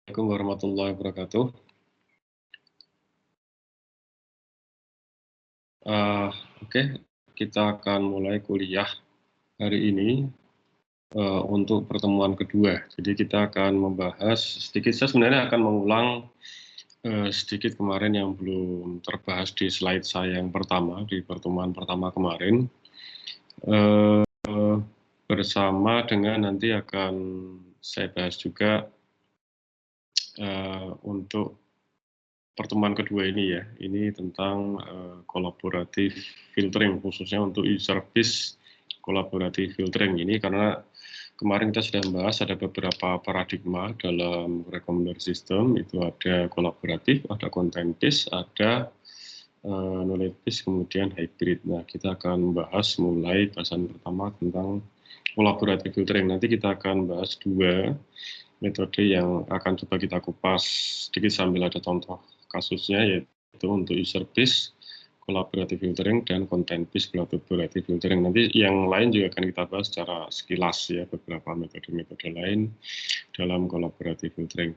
Assalamualaikum warahmatullahi wabarakatuh. Oke, kita akan mulai kuliah hari ini untuk pertemuan kedua. Jadi kita akan membahas sedikit. Saya sebenarnya akan mengulang sedikit kemarin yang belum terbahas di slide saya yang pertama di pertemuan pertama kemarin. Bersama dengan nanti akan saya bahas juga untuk pertemuan kedua ini ya, ini tentang kolaboratif filtering, khususnya untuk e-service kolaboratif filtering ini, karena kemarin kita sudah membahas ada beberapa paradigma dalam recommender system, itu ada kolaboratif, ada content based, ada knowledge based, kemudian hybrid. Nah, kita akan membahas mulai bahasan pertama tentang kolaboratif filtering. Nanti kita akan bahas dua metode yang akan coba kita kupas sedikit sambil ada contoh kasusnya, yaitu untuk user based collaborative filtering dan content based collaborative filtering. Nanti yang lain juga akan kita bahas secara sekilas ya, beberapa metode-metode lain dalam collaborative filtering.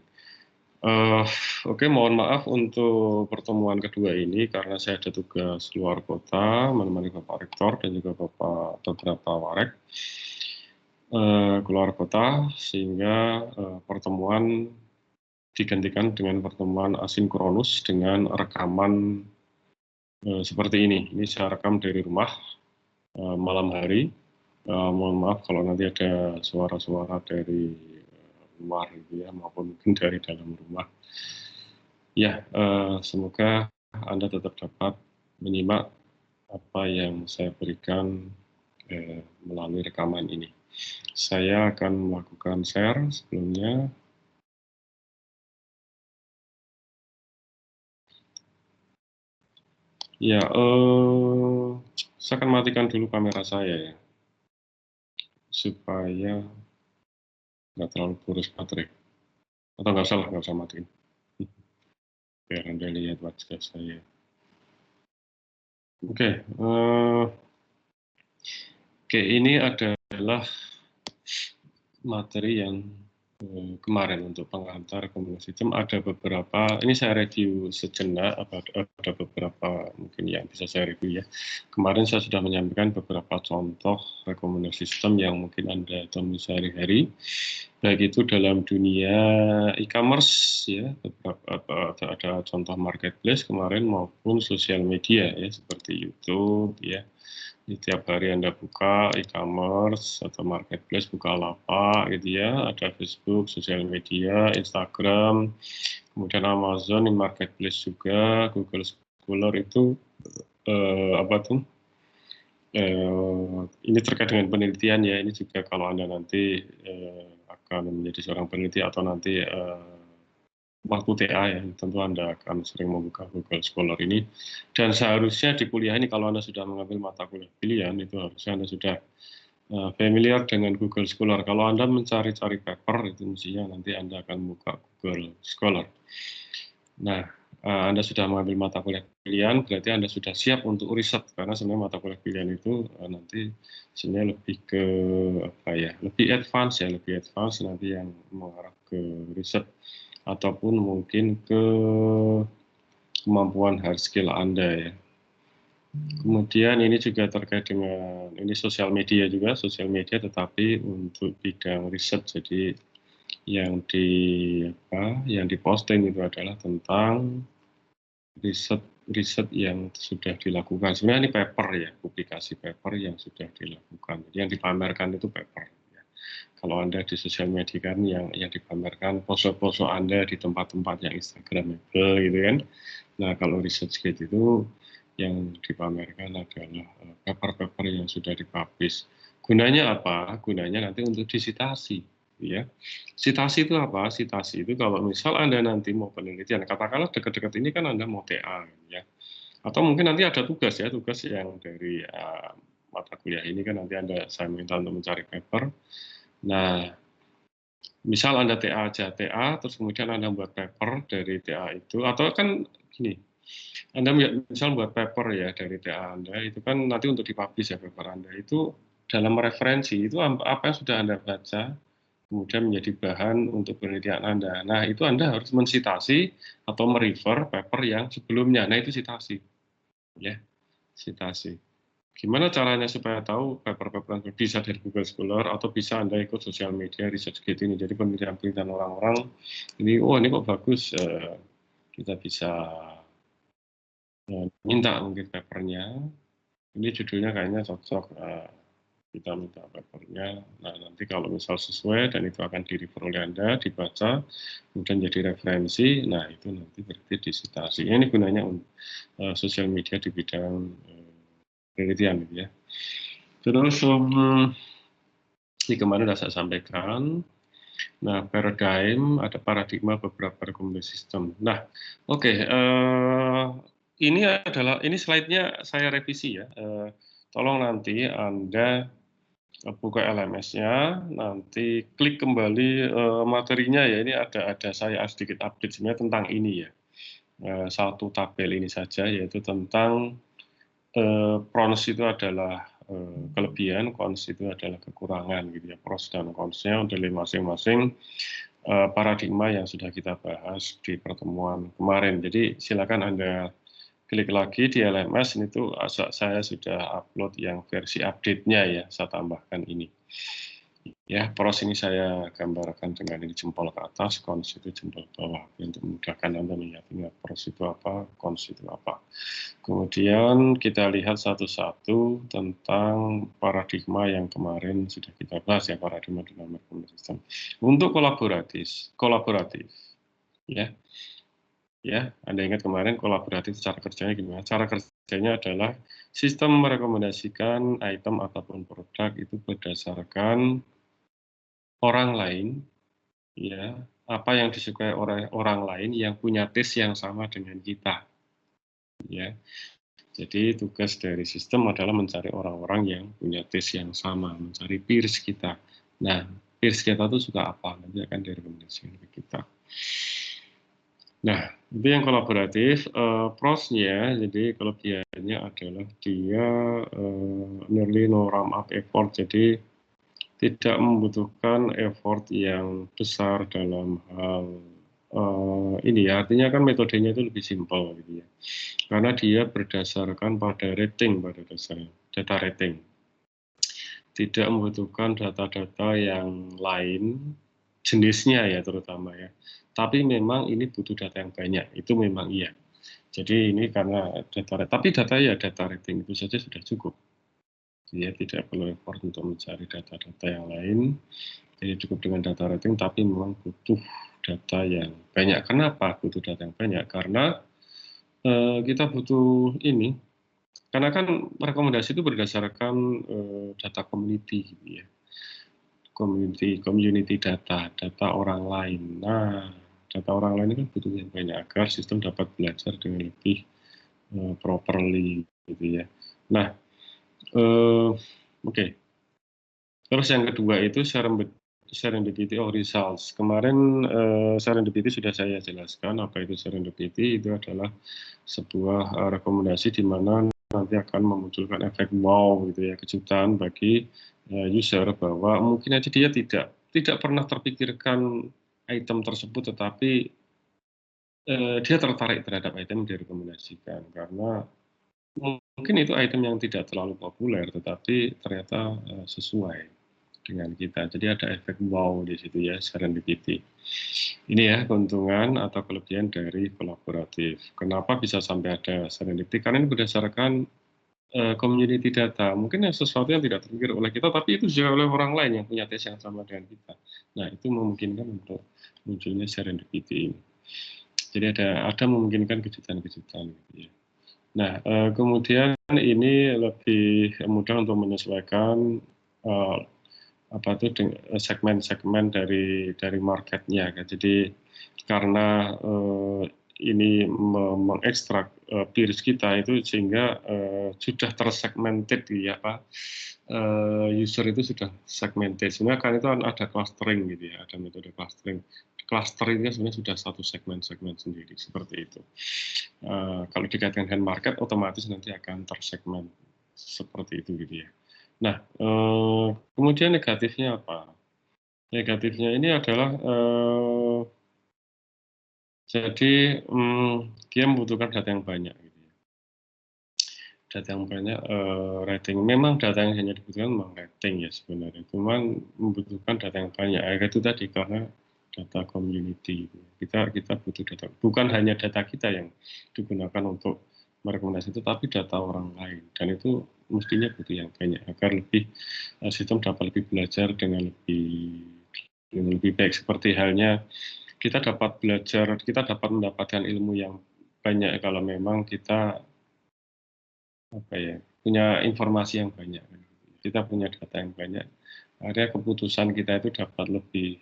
Oke, mohon maaf untuk pertemuan kedua ini karena saya ada tugas luar kota menemani Bapak Rektor dan juga beberapa warek keluar kota, sehingga pertemuan digantikan dengan pertemuan asinkronus dengan rekaman seperti ini. Ini saya rekam dari rumah malam hari. Mohon maaf kalau nanti ada suara-suara dari luar gitu ya, maupun mungkin dari dalam rumah. Ya, semoga Anda tetap dapat menyimak apa yang saya berikan melalui rekaman ini. Saya akan melakukan share sebelumnya. Ya, saya akan matikan dulu kamera saya ya, supaya nggak terlalu boros baterai. Atau nggak usah matiin. Biar Anda lihat wajah saya. Oke, ini adalah materi yang kemarin untuk pengantar komunikasi sistem. Ada beberapa, ini saya review sejenak, ada beberapa mungkin yang bisa saya review ya. Kemarin saya sudah menyampaikan beberapa contoh rekomendasi sistem yang mungkin Anda temui sehari-hari, baik itu dalam dunia e-commerce ya, ada contoh marketplace kemarin, maupun sosial media ya, seperti YouTube ya. Setiap hari Anda buka e-commerce atau marketplace, Bukalapak gitu ya, ada Facebook, sosial media, Instagram, kemudian Amazon, marketplace juga, Google Scholar itu ini terkait dengan penelitian ya. Ini juga kalau Anda nanti akan menjadi seorang peneliti atau nanti waktu TA ya, tentu Anda akan sering membuka Google Scholar ini. Dan seharusnya di kuliah ini kalau Anda sudah mengambil mata kuliah pilihan, itu harusnya Anda sudah familiar dengan Google Scholar. Kalau Anda mencari-cari paper, itu mestinya nanti Anda akan buka Google Scholar. Nah, Anda sudah mengambil mata kuliah pilihan, berarti Anda sudah siap untuk riset, karena sebenarnya mata kuliah pilihan itu nanti sebenarnya lebih ke lebih advance nanti yang mengarah ke riset ataupun mungkin ke kemampuan hard skill Anda ya. Kemudian ini juga terkait dengan ini sosial media juga, sosial media tetapi untuk bidang riset. Jadi yang diposting itu adalah tentang riset yang sudah dilakukan. Sebenarnya ini paper ya, publikasi paper yang sudah dilakukan. Jadi yang dipamerkan itu paper. Ya. Kalau Anda di sosial media kan yang dipamerkan pose-pose Anda di tempat-tempat yang Instagramable gitu kan. Nah, kalau riset gitu itu yang dipamerkan adalah paper-paper yang sudah dipublish. Gunanya apa? Gunanya nanti untuk disitasi. Ya, sitasi itu apa? Sitasi itu kalau misal Anda nanti mau penelitian, katakanlah dekat-dekat ini kan Anda mau TA, ya, atau mungkin nanti ada tugas ya, tugas yang dari mata kuliah ini kan nanti saya minta untuk mencari paper. Nah, misal Anda TA aja, TA, terus kemudian Anda buat paper dari TA itu, atau kan gini, Anda misal buat paper ya dari TA Anda, itu kan nanti untuk dipublish ya paper Anda, itu dalam referensi, itu apa yang sudah Anda baca, kemudian menjadi bahan untuk penelitian Anda. Nah, itu Anda harus mensitasi atau merefer paper yang sebelumnya. Nah, itu citasi. Ya, citasi. Gimana caranya supaya tahu paper-paper yang bisa dari Google Scholar atau bisa Anda ikut sosial media ResearchGate ini. Jadi penelitian-penelitian orang-orang ini, oh ini kok bagus, kita bisa minta mungkin papernya. Ini judulnya kayaknya cocok, kita minta papernya. Nah, nanti kalau misal sesuai dan itu akan di-refer oleh Anda, dibaca, kemudian jadi referensi, nah itu nanti berarti disitasi. Ini gunanya sosial media di bidang penelitian gitu ya. Terus ini kemarin sudah saya sampaikan. Nah, ada paradigma beberapa rekomendasi sistem. Nah, oke, ini slide-nya saya revisi ya. Tolong nanti Anda buka LMS-nya, nanti klik kembali materinya ya. Ini ada saya sedikit update sebenarnya tentang ini ya. Satu tabel ini saja, yaitu tentang pros itu adalah kelebihan, cons itu adalah kekurangan gitu ya. Pros dan cons-nya dari masing-masing paradigma yang sudah kita bahas di pertemuan kemarin. Jadi silakan Anda klik lagi di LMS, itu saya sudah upload yang versi update-nya ya, saya tambahkan ini. Ya, pros ini saya gambarkan dengan ini jempol ke atas, cons itu jempol bawah, untuk memudahkan Anda melihatnya pros itu apa, cons itu apa. Kemudian kita lihat satu-satu tentang paradigma yang kemarin sudah kita bahas ya, paradigma dynamic system. Untuk kolaboratif, ya. Ya, Anda ingat kemarin kolaboratif cara kerjanya gimana? Cara kerjanya adalah sistem merekomendasikan item ataupun produk itu berdasarkan orang lain, ya, apa yang disukai orang lain yang punya taste yang sama dengan kita, ya. Jadi tugas dari sistem adalah mencari orang-orang yang punya taste yang sama, mencari peers kita. Nah, peers kita tuh suka apa? Nanti akan direkomendasikan ke kita. Nah, itu yang kolaboratif. Prosnya, jadi kelebihannya adalah dia nearly no ramp up effort, jadi tidak membutuhkan effort yang besar dalam hal ini ya, artinya kan metodenya itu lebih simpel gitu ya. Karena dia berdasarkan pada rating pada dasarnya, data rating. Tidak membutuhkan data-data yang lain, jenisnya ya terutama ya. Tapi memang ini butuh data yang banyak, itu memang iya. Jadi ini karena tapi data rating itu saja sudah cukup. Dia tidak perlu effort untuk mencari data-data yang lain. Jadi cukup dengan data rating, tapi memang butuh data yang banyak. Kenapa butuh data yang banyak? Karena kita butuh ini, karena kan rekomendasi itu berdasarkan data community gitu ya. Community data orang lain. Nah, data orang lain itu butuh yang banyak agar sistem dapat belajar dengan lebih properly gitu ya. Nah, oke. Terus yang kedua itu serendipity of results. Kemarin serendipity sudah saya jelaskan apa itu serendipity. Itu adalah sebuah rekomendasi di mana nanti akan memunculkan efek wow gitu ya, kejutan bagi user bahwa mungkin aja dia tidak pernah terpikirkan item tersebut, tetapi dia tertarik terhadap item yang direkomendasikan karena mungkin itu item yang tidak terlalu populer, tetapi ternyata sesuai dengan kita. Jadi ada efek wow di situ ya, serendipity. Ini ya keuntungan atau kelebihan dari kolaboratif. Kenapa bisa sampai ada serendipity? Karena ini berdasarkan community data. Mungkin sesuatu yang tidak terpikir oleh kita, tapi itu juga oleh orang lain yang punya tes yang sama dengan kita. Nah, itu memungkinkan untuk munculnya serendipity ini. Jadi ada memungkinkan kejutan-kejutan gitu ya. Nah, kemudian ini lebih mudah untuk menyesuaikan segmen-segmen dari marketnya kan. Jadi karena ini mengekstrak peers kita itu sehingga sudah tersegmented ya Pak. User itu sudah segmented. Sebenarnya kan itu ada clustering gitu ya, ada metode clustering. Clusteringnya sebenarnya sudah satu segmen-segmen sendiri seperti itu. Kalau dikaitkan dengan market, otomatis nanti akan tersegmen seperti itu gitu ya. Nah, kemudian negatifnya apa? Negatifnya ini adalah, jadi, dia membutuhkan data yang banyak gitu ya. Data yang banyak, rating memang data yang hanya dibutuhkan memang rating ya sebenarnya, cuman membutuhkan data yang banyak. Itu tadi karena data community gitu. Kita butuh data, bukan hanya data kita yang digunakan untuk merekomendasi, tapi data orang lain, dan itu mestinya butuh yang banyak agar lebih, sistem dapat lebih belajar dengan lebih baik. Seperti halnya kita dapat belajar, kita dapat mendapatkan ilmu yang banyak kalau memang kita, apa ya, punya informasi yang banyak kan. Kita punya data yang banyak, akhirnya keputusan kita itu dapat lebih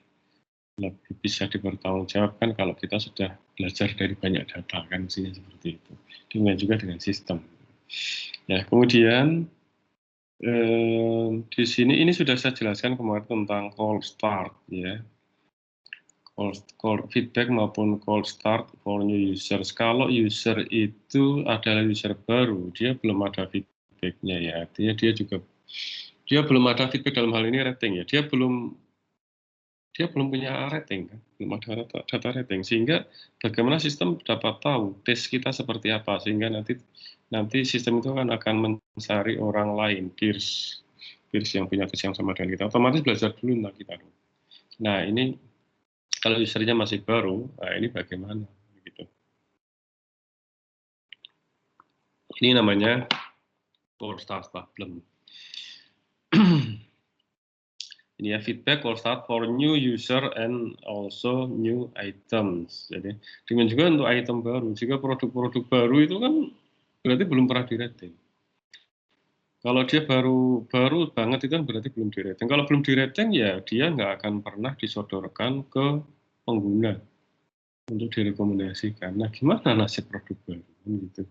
lebih bisa dipertanggungjawabkan kalau kita sudah belajar dari banyak data kan, mestinya seperti itu. Demikian juga dengan sistem. Ya, kemudian, di sini ini sudah saya jelaskan kemarin tentang cold start ya. Cold feedback maupun cold start for new users. Kalau user itu adalah user baru, dia belum ada feedback-nya ya, artinya dia belum ada feedback dalam hal ini rating ya, dia belum punya rating kan, belum ada data rating, sehingga bagaimana sistem dapat tahu tes kita seperti apa, sehingga nanti nanti sistem itu akan mencari orang lain, peers yang punya tes yang sama dengan kita, otomatis belajar dulu tentang kita. Nah ini kalau usernya masih baru, nah ini bagaimana gitu. Ini namanya cold start problem. Ini ya, feedback cold start for new user and also new items. Jadi dengan juga untuk item baru, jika produk-produk baru itu kan berarti belum pernah di-rating. Kalau dia baru banget itu kan berarti belum di-rating. Kalau belum di-rating ya dia nggak akan pernah disodorkan ke pengguna untuk direkomendasikan. Nah, gimana nasib produk baru gitu.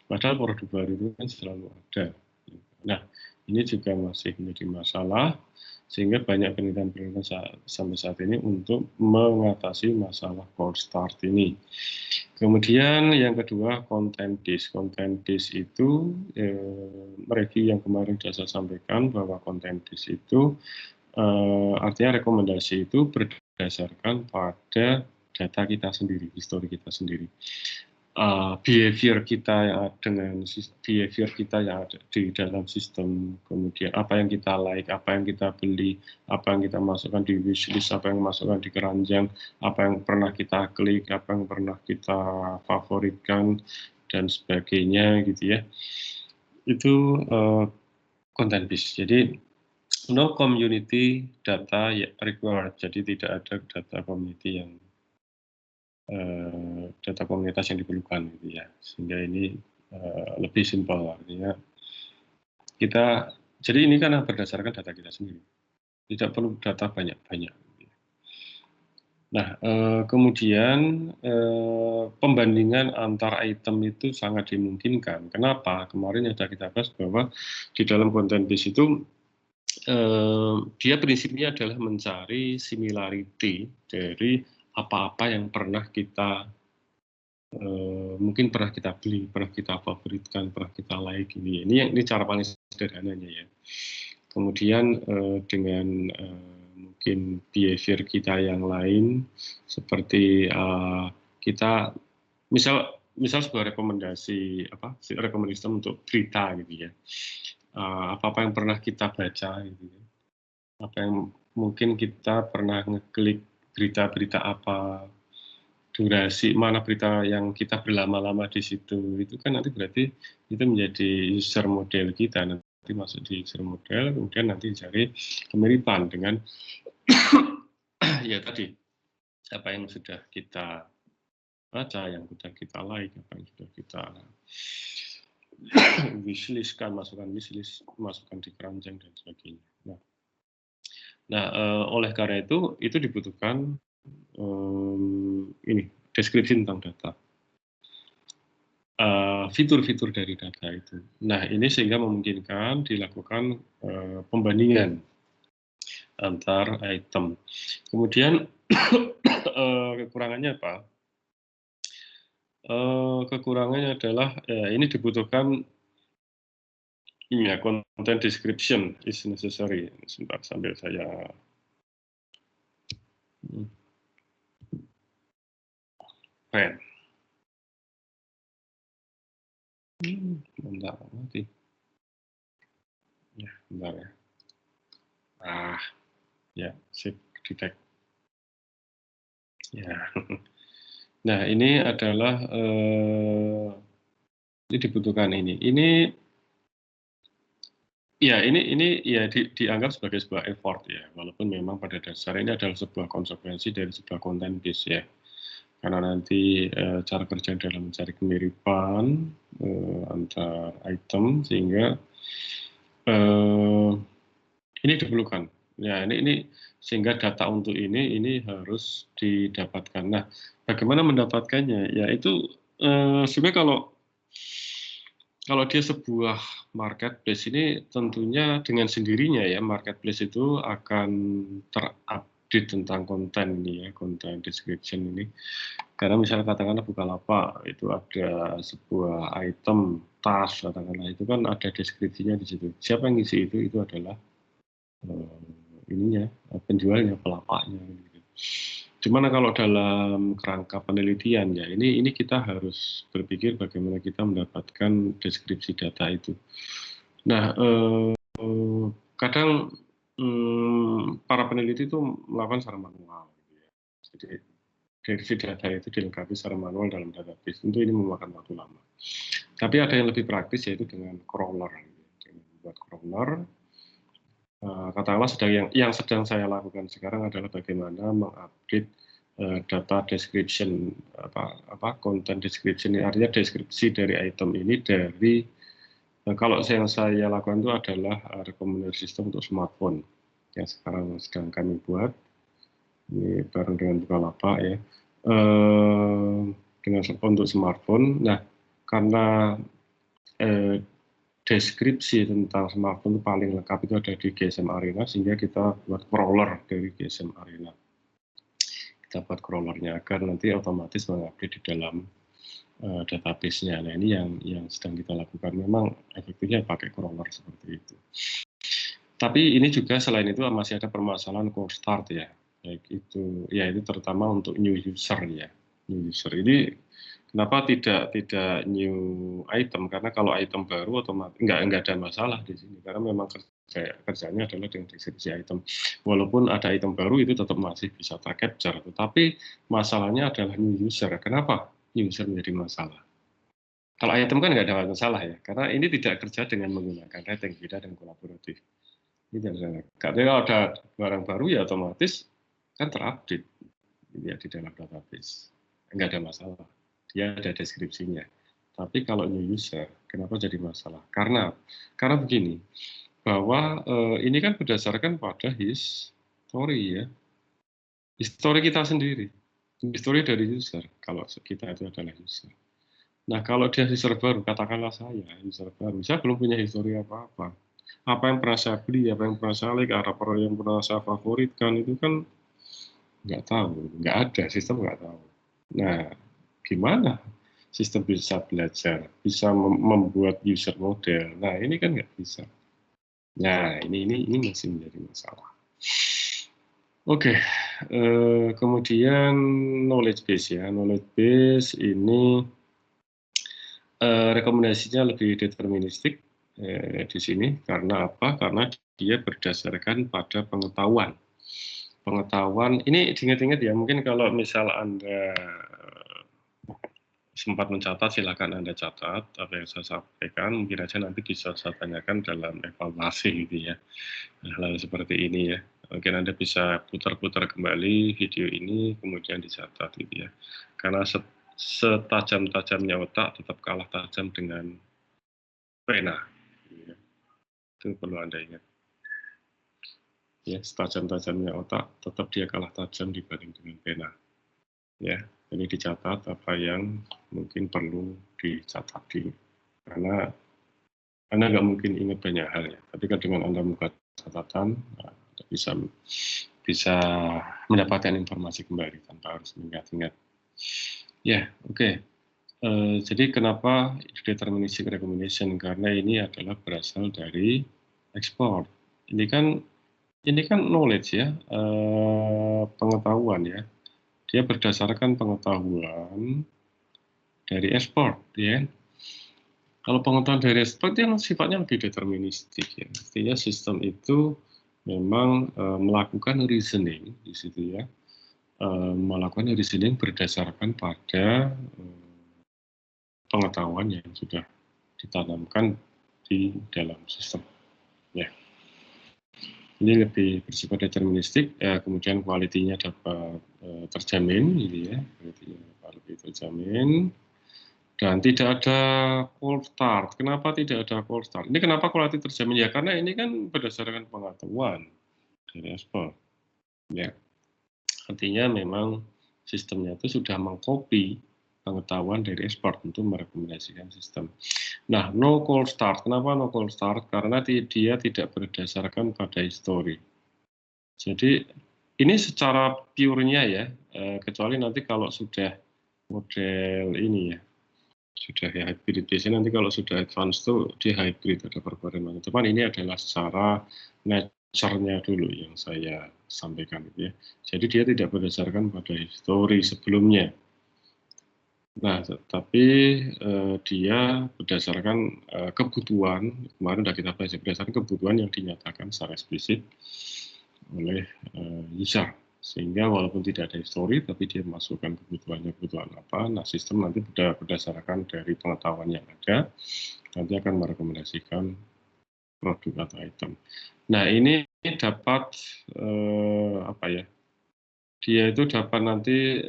Padahal produk baru itu kan selalu ada. Nah, ini juga masih menjadi masalah, sehingga banyak penelitian-penelitian sampai saat ini untuk mengatasi masalah cold start ini. Kemudian yang kedua, content disk. Content disk itu, review yang kemarin sudah saya sampaikan bahwa content disk itu, artinya rekomendasi itu berdasarkan pada data kita sendiri, histori kita sendiri. Behavior kita yang dengan behavior kita yang ada di dalam sistem, kemudian apa yang kita like, apa yang kita beli, apa yang kita masukkan di wishlist, apa yang masukkan di keranjang, apa yang pernah kita klik, apa yang pernah kita favoritkan, dan sebagainya gitu ya. Itu content based. Jadi no community data required, jadi tidak ada data community yang data komunitas yang diperlukan gitu ya, sehingga ini lebih simpel, artinya kita, jadi ini kan berdasarkan data kita sendiri, tidak perlu data banyak-banyak. Nah, kemudian pembandingan antar item itu sangat dimungkinkan. Kenapa? Kemarin yang sudah kita bahas bahwa di dalam content base itu dia prinsipnya adalah mencari similarity dari apa-apa yang pernah kita mungkin pernah kita beli, pernah kita favoritkan, pernah kita like ini. Ini cara paling sederhananya ya. Kemudian dengan mungkin behavior kita yang lain, seperti kita misal sebuah rekomendasi rekomendasi untuk berita gitu ya. Apa-apa yang pernah kita baca gitu ya. Apa yang mungkin kita pernah ngeklik berita-berita apa, durasi mana berita yang kita berlama-lama di situ, itu kan nanti berarti itu menjadi user model kita, nanti masuk di user model, kemudian nanti cari kemiripan dengan ya tadi, apa yang sudah kita baca, yang sudah kita like, apa yang sudah kita wishlist-kan, masukkan wishlist, masukkan di keranjang dan sebagainya. Nah, oleh karena itu dibutuhkan ini deskripsi tentang data. Fitur-fitur dari data itu. Nah, ini sehingga memungkinkan dilakukan pembandingan antar item. Kemudian kekurangannya apa? Kekurangannya adalah ini dibutuhkan ini ya, content description is necessary. Sebentar sambil saya Keren. Bentar, nanti. Ya, bentar ya. Ya, sip, detect. Ya. Nah, ini adalah ini dibutuhkan ini. Ini ya dianggap sebagai sebuah effort ya, walaupun memang pada dasar ini adalah sebuah konsekuensi dari sebuah content base ya. Karena nanti cara kerja dalam mencari kemiripan antar item sehingga ini diperlukan. Ya, ini sehingga data untuk ini harus didapatkan. Nah, bagaimana mendapatkannya? Ya itu sebenarnya kalau dia sebuah marketplace ini tentunya dengan sendirinya ya marketplace itu akan terupdate tentang konten ini ya, konten description ini. Karena misalnya katakanlah Bukalapak itu ada sebuah item tas katakanlah itu kan ada deskripsinya di situ. Siapa yang ngisi itu? Itu adalah ininya penjualnya, pelapaknya. Gitu. Cuman kalau dalam kerangka penelitian ya ini kita harus berpikir bagaimana kita mendapatkan deskripsi data itu. Nah, kadang para peneliti itu melakukan secara manual. Gitu ya. Jadi deskripsi data itu dilengkapi secara manual dalam database. Tentu ini memakan waktu lama. Tapi ada yang lebih praktis yaitu dengan crawler. Dengan membuat crawler. Katakanlah yang sedang saya lakukan sekarang adalah bagaimana mengupdate data description content description ini artinya deskripsi dari item ini dari kalau yang saya lakukan itu adalah rekomendasi sistem untuk smartphone yang sekarang sedang kami buat ini bareng dengan Bukalapak ya dengan untuk smartphone. Nah karena deskripsi tentang smartphone itu paling lengkap itu ada di GSM Arena sehingga kita buat crawler dari GSM Arena. Kita buat crawlernya agar nanti otomatis mengupdate di dalam database-nya. Nah ini yang sedang kita lakukan. Memang efektifnya pakai crawler seperti itu. Tapi ini juga selain itu masih ada permasalahan cold start ya. Baik itu terutama untuk new user ya. New user ini kenapa tidak new item? Karena kalau item baru otomatis nggak ada masalah di sini karena memang kerjanya adalah dengan deskripsi item. Walaupun ada item baru itu tetap masih bisa tercapture, tetapi masalahnya adalah new user. Kenapa new user menjadi masalah? Kalau item kan nggak ada masalah ya, karena ini tidak kerja dengan menggunakan rating, beda dan kolaboratif. Ini tidak kalau ada barang baru ya otomatis kan terupdate ya di dalam database, nggak ada masalah. Dia ada deskripsinya. Tapi kalau new user, kenapa jadi masalah? Karena begini, bahwa ini kan berdasarkan pada history ya, history kita sendiri, history dari user. Kalau kita itu adalah user. Nah kalau dia user baru, katakanlah saya user baru, saya belum punya history apa-apa. Apa yang pernah saya beli, apa yang pernah saya like, apa yang pernah saya favoritkan itu kan nggak tahu, nggak ada, sistem nggak tahu. Nah, gimana sistem bisa belajar, bisa membuat user model? Nah, ini kan nggak bisa. Nah, ini masih menjadi masalah. Oke, kemudian knowledge base ya. Knowledge base ini rekomendasinya lebih deterministik di sini. Karena apa? Karena dia berdasarkan pada pengetahuan. Pengetahuan, ini ingat-ingat ya, mungkin kalau misal Anda sempat mencatat, silakan Anda catat apa yang saya sampaikan, mungkin aja nanti bisa saya tanyakan dalam evaluasi gitu ya, hal seperti ini ya. Mungkin Anda bisa putar-putar kembali video ini, kemudian dicatat gitu ya. Karena setajam-tajamnya otak tetap kalah tajam dengan pena. Gitu ya. Itu perlu Anda ingat. Ya, setajam-tajamnya otak tetap dia kalah tajam dibanding dengan pena. Ya, ini dicatat apa yang mungkin perlu dicatat karena Anda nggak mungkin ingat banyak hal ya, tapi kan dengan Anda membuat catatan, Anda bisa mendapatkan informasi kembali tanpa harus mengingat-ingat. Ya, oke. Jadi kenapa deterministic recommendation? Karena ini adalah berasal dari ekspor. Ini kan ini kan knowledge ya, pengetahuan ya. Dia berdasarkan pengetahuan dari expert, ya. Kalau pengetahuan dari expert yang sifatnya lebih deterministik ya. Artinya sistem itu memang melakukan reasoning di situ ya. Melakukan reasoning berdasarkan pada pengetahuan yang sudah ditanamkan di dalam sistem. Ya. Ini lebih bersifat deterministik, kemudian kualitinya dapat terjamin, gitu ya, kualitinya dapat lebih terjamin, dan tidak ada cold start. Kenapa tidak ada cold start? Ini kenapa kualiti terjamin? Ya karena ini kan berdasarkan pengetahuan dari ekspor. Ya, artinya memang sistemnya itu sudah mengcopy pengetahuan dari ekspor untuk merekomendasikan sistem. Nah, no cold start. Kenapa no cold start? Karena dia tidak berdasarkan pada histori. Jadi ini secara pure-nya ya, kecuali nanti kalau sudah model ini ya, sudah ya hybrid. Biasanya nanti kalau sudah advance tuh dia hybrid, ada perbedaan. Cuman ini adalah secara nature-nya dulu yang saya sampaikan gitu ya. Jadi dia tidak berdasarkan pada histori sebelumnya. Nah, tapi dia berdasarkan kebutuhan, kemarin sudah kita bahas, berdasarkan kebutuhan yang dinyatakan secara eksplisit oleh user. Sehingga walaupun tidak ada histori, tapi dia masukkan kebutuhan apa, nah sistem nanti berdasarkan dari pengetahuan yang ada, nanti akan merekomendasikan produk atau item. Nah, ini dapat apa ya? Dia itu dapat nanti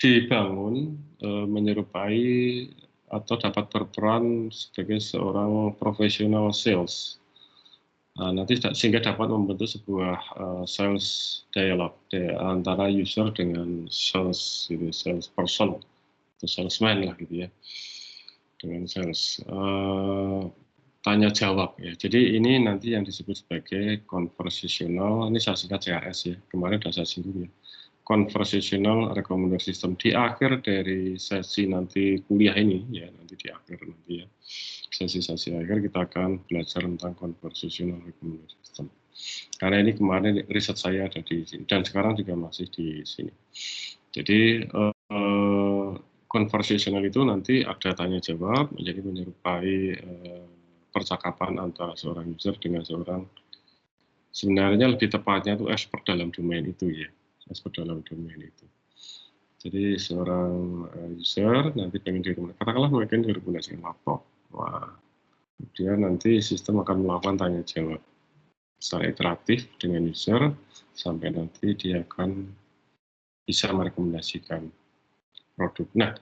dibangun menyerupai atau dapat berperan sebagai seorang profesional sales. Nanti sehingga dapat membentuk sebuah sales dialog antara user dengan sales, gitu, sales person atau salesman lah gitu ya, dengan sales. Tanya jawab ya. Jadi ini nanti yang disebut sebagai conversational, ini saya singkat CRS ya, kemarin sudah saya singgung ya. Conversational Recommender System di akhir dari sesi nanti kuliah ini ya, nanti di akhir nanti ya, sesi-sesi akhir kita akan belajar tentang Conversational Recommender System. Karena ini kemarin riset saya ada di sini dan sekarang juga masih di sini. Jadi conversational itu nanti ada tanya jawab, menjadi menyerupai percakapan antara seorang user dengan seorang, sebenarnya lebih tepatnya itu expert dalam domain itu ya, expert dalam domain itu. Jadi seorang user nanti pengen direkomendasikan, katakanlah mungkin direkomendasikan laptop. Wah, kemudian nanti sistem akan melakukan tanya jawab secara interaktif dengan user sampai nanti dia akan bisa merekomendasikan produk. Nah,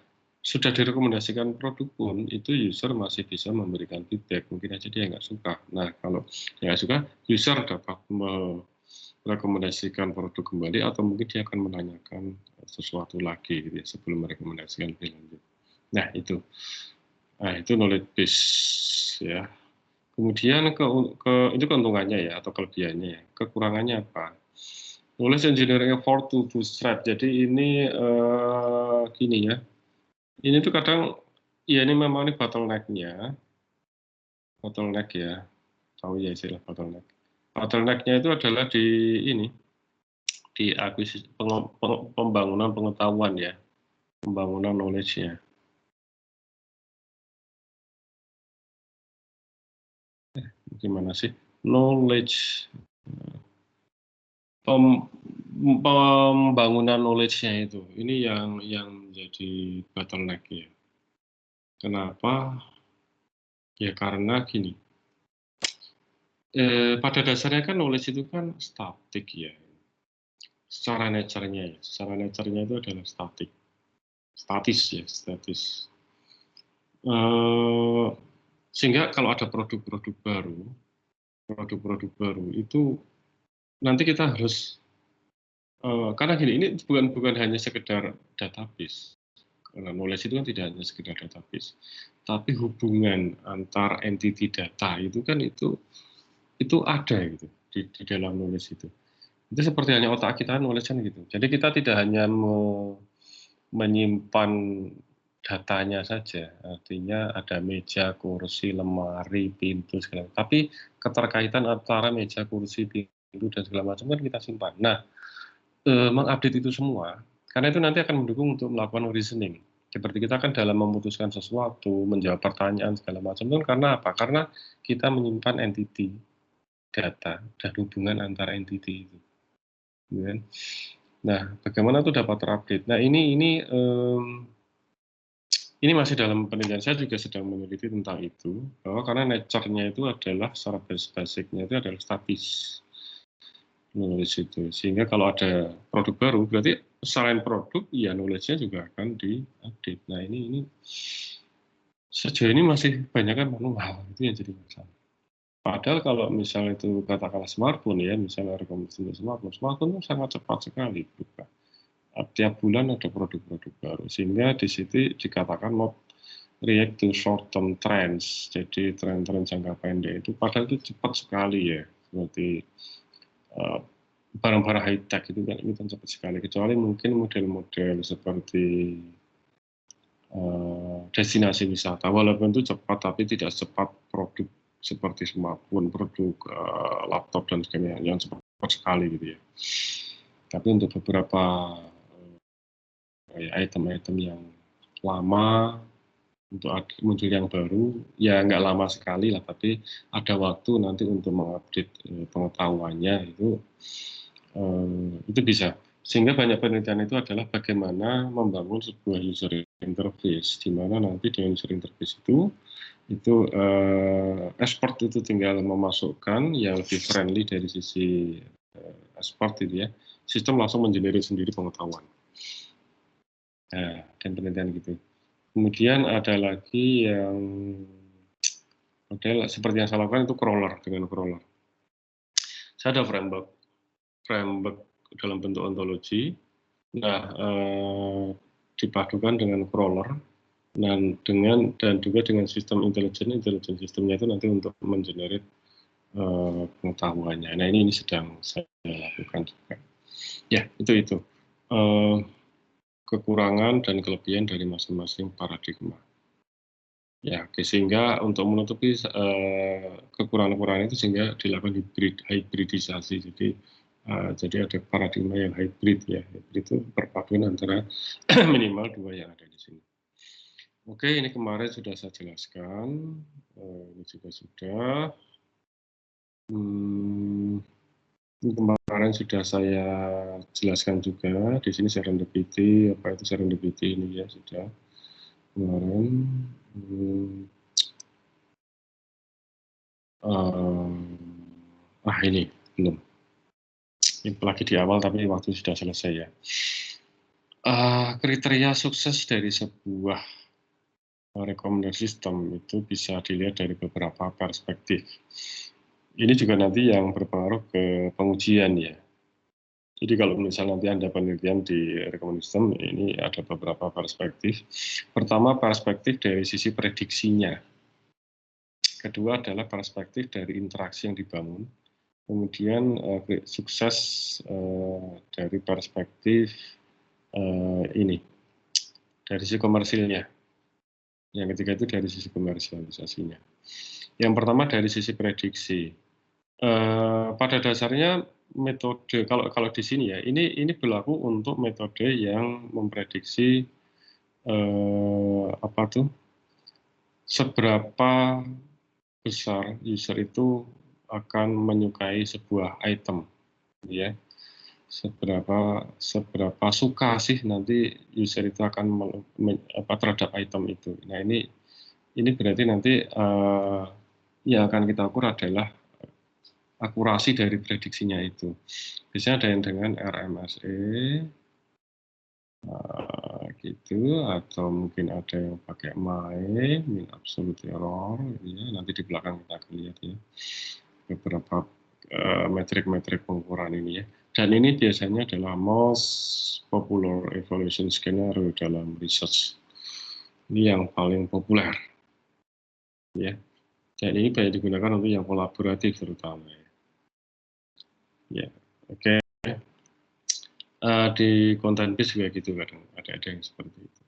sudah direkomendasikan produk pun itu user masih bisa memberikan feedback, mungkin aja dia nggak suka. Nah, kalau dia nggak suka, user dapat merekomendasikan produk kembali atau mungkin dia akan menanyakan sesuatu lagi gitu ya, sebelum merekomendasikan lebih lanjut. Nah, itu knowledge base ya. Kemudian itu keuntungannya ya atau kelebihannya ya. Kekurangannya apa? Knowledge engineering effort to bootstrap. Jadi ini gini ya. Ini tuh kadang ya ini memang ini bottleneck-nya. Bottleneck ya. Tahu ya istilah bottleneck. Bottleneck-nya itu adalah di ini, di akuisisi pembangunan pengetahuan ya. Pembangunan knowledge-nya. Gimana sih? Knowledge pembangunan knowledge-nya itu. Ini yang menjadi bottleneck ya. Kenapa? Ya karena gini. Pada dasarnya kan knowledge itu kan statik ya. Secara nature-nya ya. Secara nature-nya itu adalah statik. Statis ya, statis. Sehingga kalau ada produk-produk baru itu nanti kita harus karena gini, ini bukan hanya sekedar database. Karena knowledge itu kan tidak hanya sekedar database, tapi hubungan antar entity data itu kan itu ada gitu di dalam knowledge itu. Itu seperti hanya otak kita knowledge kan gitu. Jadi kita tidak hanya menyimpan datanya saja, artinya ada meja, kursi, lemari, pintu, segala macam. Tapi keterkaitan antara meja, kursi, pintu, dan segala macam kan kita simpan. Nah, mengupdate itu semua, karena itu nanti akan mendukung untuk melakukan reasoning. Seperti kita kan dalam memutuskan sesuatu, menjawab pertanyaan, segala macam, itu karena apa? Karena kita menyimpan entity, data, dan hubungan antara entity itu. Ya. Nah, bagaimana itu dapat terupdate? Nah, ini masih dalam penelitian, saya juga sedang meneliti tentang itu, bahwa karena nature-nya itu adalah, secara basicnya itu adalah statis, knowledge itu. Sehingga kalau ada produk baru, berarti selain produk, ya knowledge-nya juga akan di-update. Nah, ini sejauh ini masih banyak kan manual, itu yang jadi masalah. Padahal kalau misalnya itu katakanlah smartphone ya, misalnya rekomendasi untuk smartphone itu sangat cepat sekali berubah. Tiap bulan ada produk-produk baru, sehingga di situ dikatakan mau react to short term trends, jadi tren-tren jangka pendek itu padahal itu cepat sekali ya, seperti barang-barang high tech itu kan cepat sekali, kecuali mungkin model-model seperti destinasi wisata, walaupun itu cepat tapi tidak secepat produk seperti smartphone, produk laptop dan sebagainya yang cepat sekali gitu ya. Tapi untuk beberapa item-item yang lama, untuk muncul yang baru, ya nggak lama sekali lah, tapi ada waktu nanti untuk mengupdate pengetahuannya itu bisa. Sehingga banyak penelitian itu adalah bagaimana membangun sebuah user interface, di mana nanti dengan user interface itu expert itu tinggal memasukkan yang lebih friendly dari sisi expert itu ya, sistem langsung mengenerate sendiri pengetahuan. Nah, dan penelitian gitu. Kemudian ada lagi yang model seperti yang saya lakukan itu crawler, dengan crawler. Saya ada framework dalam bentuk ontologi. Nah, dipadukan dengan crawler dan juga dengan sistem intelijen sistemnya itu nanti untuk mengenerate pengetahuannya. Nah, ini sedang saya lakukan juga. Ya, itu. Kekurangan dan kelebihan dari masing-masing paradigma. Ya, sehingga untuk menutupi kekurangan-kekurangan itu sehingga dilakukan hybridisasi. Jadi ada paradigma yang hybrid ya. Hybrid itu perpaduan antara minimal dua yang ada di sini. Oke, ini kemarin sudah saya jelaskan. Ini juga sudah. Ini kemarin sudah saya jelaskan juga. Di sini serendipity, apa itu serendipity ini ya sudah kemarin. Ini belum. Ini lagi di awal tapi waktu sudah selesai ya. Kriteria sukses dari sebuah rekomendasi sistem itu bisa dilihat dari beberapa perspektif. Ini juga nanti yang berpengaruh ke pengujian ya. Jadi kalau misalnya nanti Anda penelitian di rekomendasi sistem, ini ada beberapa perspektif. Pertama, perspektif dari sisi prediksinya. Kedua adalah perspektif dari interaksi yang dibangun. Kemudian sukses dari perspektif ini, dari sisi komersilnya. Yang ketiga itu dari sisi komersialisasinya. Yang pertama dari sisi prediksi. Pada dasarnya metode kalau di sini ya, ini berlaku untuk metode yang memprediksi seberapa besar user itu akan menyukai sebuah item, ya. Seberapa suka sih nanti user itu akan terhadap item itu. Nah, ini berarti nanti yang akan kita ukur adalah akurasi dari prediksinya itu. Biasanya ada yang dengan RMSE, gitu, atau mungkin ada yang pakai MAE, mean absolute error, ya. Nanti di belakang kita akan lihat ya beberapa metrik-metrik pengukuran ini ya. Dan ini biasanya adalah most popular evaluation scenario dalam research. Ini yang paling populer, ya. Dan ini banyak digunakan untuk yang kolaboratif terutama. Ya, oke. Di content base juga gitu kadang ada yang seperti itu.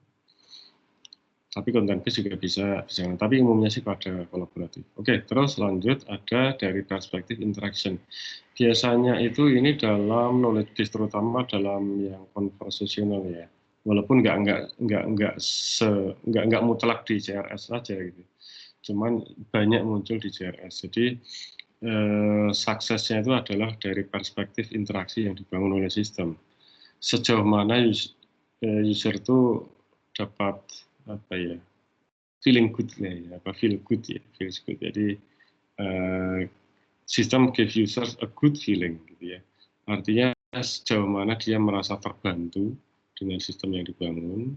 Tapi content based juga bisa, tapi umumnya sih pada kolaboratif. Oke, terus lanjut ada dari perspektif interaction. Biasanya itu ini dalam knowledge base, terutama dalam yang konversasional ya. Walaupun nggak mutlak di CRS saja gitu. Cuman banyak muncul di CRS. Jadi suksesnya itu adalah dari perspektif interaksi yang dibangun oleh sistem. Sejauh mana user itu dapat apa ya, feeling good ya, feel good ya, feels good. Jadi sistem give users a good feeling gitu ya. Artinya sejauh mana dia merasa terbantu dengan sistem yang dibangun,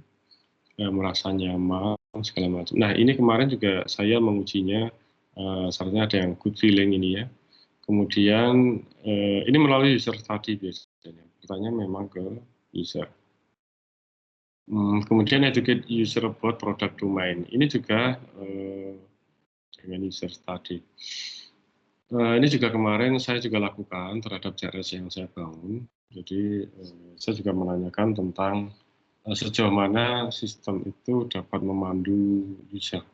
merasa nyaman segala macam. Nah ini kemarin juga saya mengujinya, syaratnya ada yang good feeling ini ya. Kemudian ini melalui user study biasanya. Pertanyaan memang ke user. Kemudian educate user about product domain. Ini juga dengan user study. Ini juga kemarin saya juga lakukan terhadap CRS yang saya bangun. Jadi saya juga menanyakan tentang sejauh mana sistem itu dapat memandu user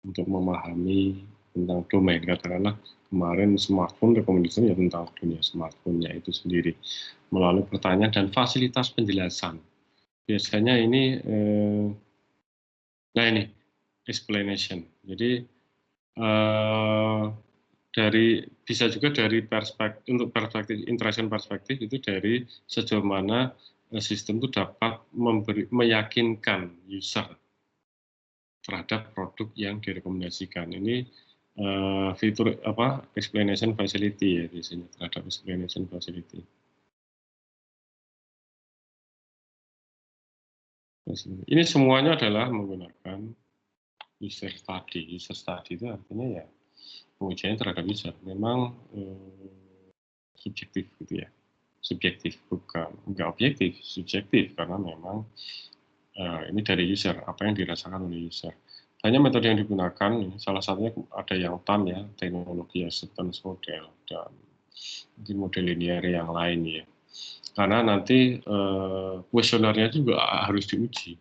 untuk memahami tentang domain. Katakanlah kemarin smartphone, rekomendasinya ya tentang dunia smartphone-nya itu sendiri melalui pertanyaan dan fasilitas penjelasan. Biasanya ini, nah ini explanation. Jadi bisa juga dari untuk perspektif interaction perspektif itu dari sejauh mana sistem itu dapat meyakinkan user terhadap produk yang direkomendasikan. Ini fitur explanation facility ya biasanya, terhadap explanation facility. Ini semuanya adalah menggunakan user study. User study itu artinya ya pengujian terhadap user. Memang subjektif gitu ya. Subjektif, bukan nggak objektif, subjektif, karena memang ini dari user, apa yang dirasakan oleh user. Hanya metode yang digunakan, salah satunya ada yang TAM ya, teknologi acceptance model, dan mungkin model linear yang lain ya. Karena nanti kuesionernya juga harus diuji,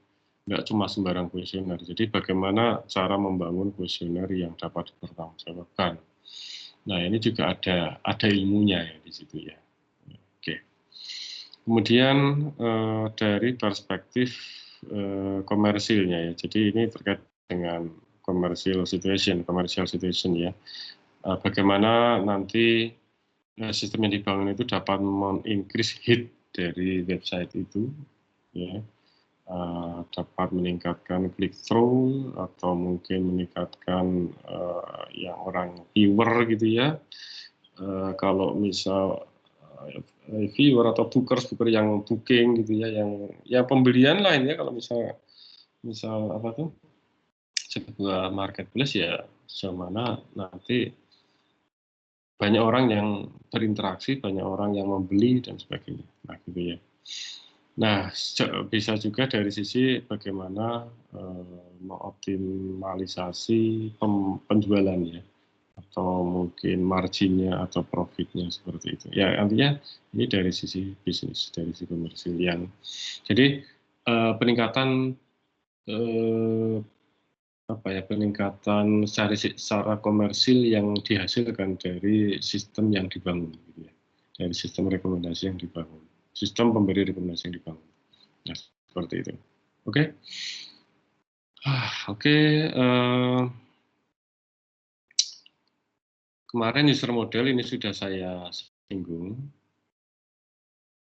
nggak cuma sembarang kuesioner. Jadi bagaimana cara membangun kuesioner yang dapat dipertanggungjawabkan. Nah ini juga ada ilmunya ya di situ ya. Oke. Kemudian dari perspektif komersilnya ya. Jadi ini terkait dengan commercial situation ya. Bagaimana nanti sistem yang dibangun itu dapat men-increase hit dari website itu, ya, dapat meningkatkan click through atau mungkin meningkatkan yang orang viewer gitu ya. Kalau misal viewer atau booker yang booking gitu ya, yang pembelian lain ya, kalau misal apa tuh sebuah marketplace ya, semana nanti banyak orang yang berinteraksi, banyak orang yang membeli dan sebagainya. Nah, gitu ya. Nah, bisa juga dari sisi bagaimana mengoptimalisasi penjualan ya, atau mungkin marginnya atau profitnya seperti itu. Ya, artinya ini dari sisi bisnis, dari sisi komersil yang. Jadi peningkatan peningkatan secara komersil yang dihasilkan dari sistem yang dibangun, gitu ya. Dari sistem rekomendasi yang dibangun, sistem pemberi rekomendasi yang dibangun. Nah, seperti itu. Oke. Oke. Kemarin user model ini sudah saya singgung.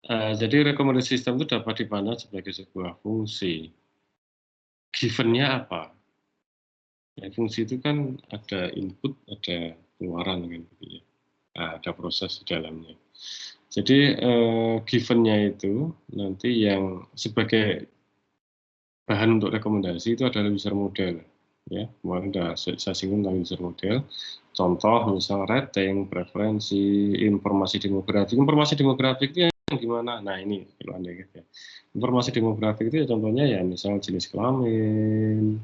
Jadi rekomendasi sistem itu dapat dipandang sebagai sebuah fungsi. Given-nya apa? Ya, fungsi itu kan ada input, ada pengeluaran kan gitu ya. Nah, ada proses di dalamnya. Jadi given-nya itu nanti yang sebagai bahan untuk rekomendasi itu adalah user model. Ya, kemarin sudah saya singgung tentang user model. Contoh misal rating, preferensi, informasi demografik. Informasi demografik itu yang gimana? Nah ini kalau Anda ingat ya. Informasi demografik itu ya contohnya ya misal jenis kelamin,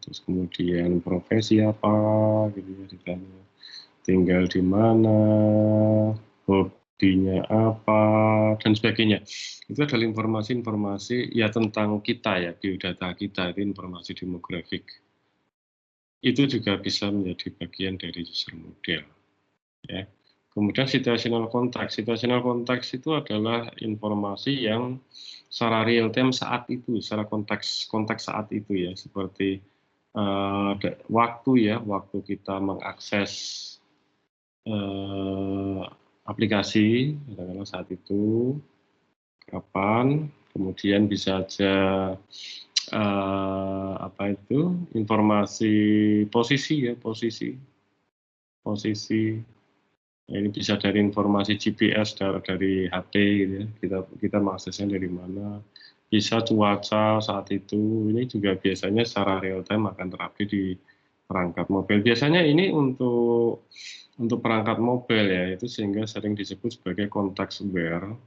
terus kemudian profesi apa gitu ya ditanya, tinggal di mana, hobinya apa, dan sebagainya. Itu adalah informasi-informasi ya tentang kita ya, biodata kita, itu informasi demografik. Itu juga bisa menjadi bagian dari user model. Ya. Kemudian situational context. Situational context itu adalah informasi yang secara real time saat itu, secara konteks saat itu ya, seperti waktu ya, waktu kita mengakses aplikasi, katakanlah saat itu, kapan, kemudian bisa aja apa itu informasi posisi ya, posisi. Nah, ini bisa dari informasi GPS dari HP gitu ya. Kita mengaksesnya dari mana. Bisa cuaca saat itu. Ini juga biasanya secara real time akan terupdate di perangkat mobil. Biasanya ini untuk perangkat mobil ya, itu sehingga sering disebut sebagai context aware.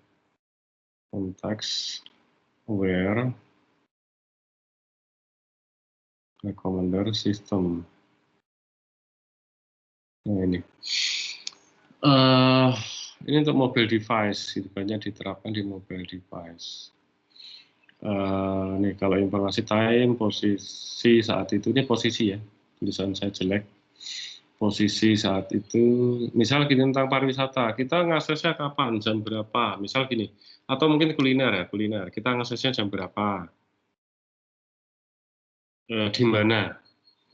Context aware recommender system. Nah ini. Ini untuk mobile device, itu banyak diterapkan di mobile device. Nih kalau informasi time, posisi saat itu, ini posisi ya, tulisan saya jelek. Posisi saat itu, misal gini tentang pariwisata, kita ngaksesnya kapan, jam berapa, misal gini, atau mungkin kuliner ya, kuliner, kita ngaksesnya jam berapa, di mana,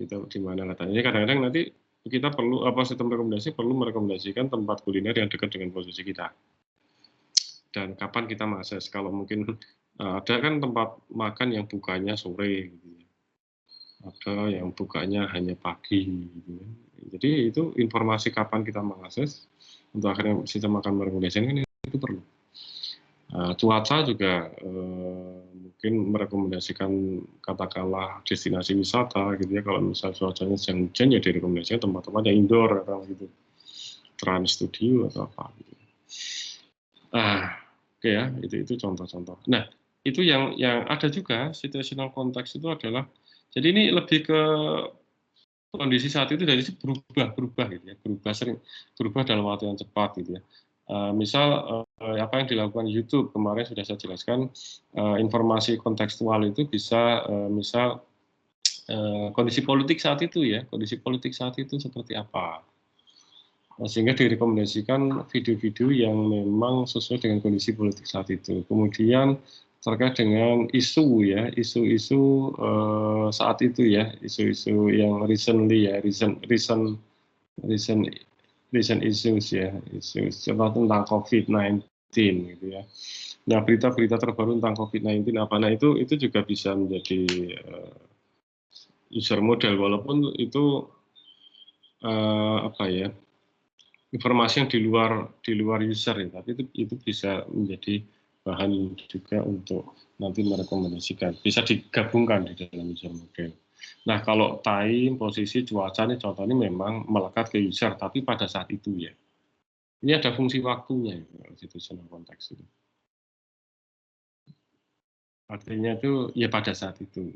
gitu, di mana katanya. Jadi kadang-kadang nanti kita perlu sistem rekomendasi perlu merekomendasikan tempat kuliner yang dekat dengan posisi kita. Dan kapan kita mengakses. Kalau mungkin ada kan tempat makan yang bukanya sore, gitu ya. Ada yang bukanya hanya pagi. Gitu ya. Jadi itu informasi kapan kita mengakses untuk akhirnya sistem akan merekomendasikan kan itu perlu. Cuaca juga mungkin merekomendasikan katakanlah destinasi wisata gitu ya. Kalau misal cuacanya sedang hujan ya direkomendasikan tempat-tempat yang indoor atau gitu. Trans Studio atau apa gitu. Oke ya, itu contoh-contoh. Nah, itu yang ada juga situational context itu adalah, jadi ini lebih ke kondisi saat itu dari berubah gitu ya, berubah dalam waktu yang cepat gitu ya. Misal apa yang dilakukan YouTube kemarin sudah saya jelaskan, informasi kontekstual itu bisa misal kondisi politik saat itu ya, kondisi politik saat itu seperti apa. Sehingga direkomendasikan video-video yang memang sesuai dengan kondisi politik saat itu. Kemudian terkait dengan isu ya, isu-isu saat itu ya, isu-isu yang recently ya, recent issues ya, isu tentang COVID-19 gitu ya. Nah, berita-berita terbaru tentang COVID-19 apa, nah itu juga bisa menjadi user model, walaupun itu apa ya, informasi yang di luar user ya, tapi itu bisa menjadi bahan juga untuk nanti merekomendasikan, bisa digabungkan di dalam user model. Nah kalau time, posisi, cuaca ini contoh ini memang melekat ke user, tapi pada saat itu ya. Ini ada fungsi waktunya situational context itu. Artinya itu ya pada saat itu.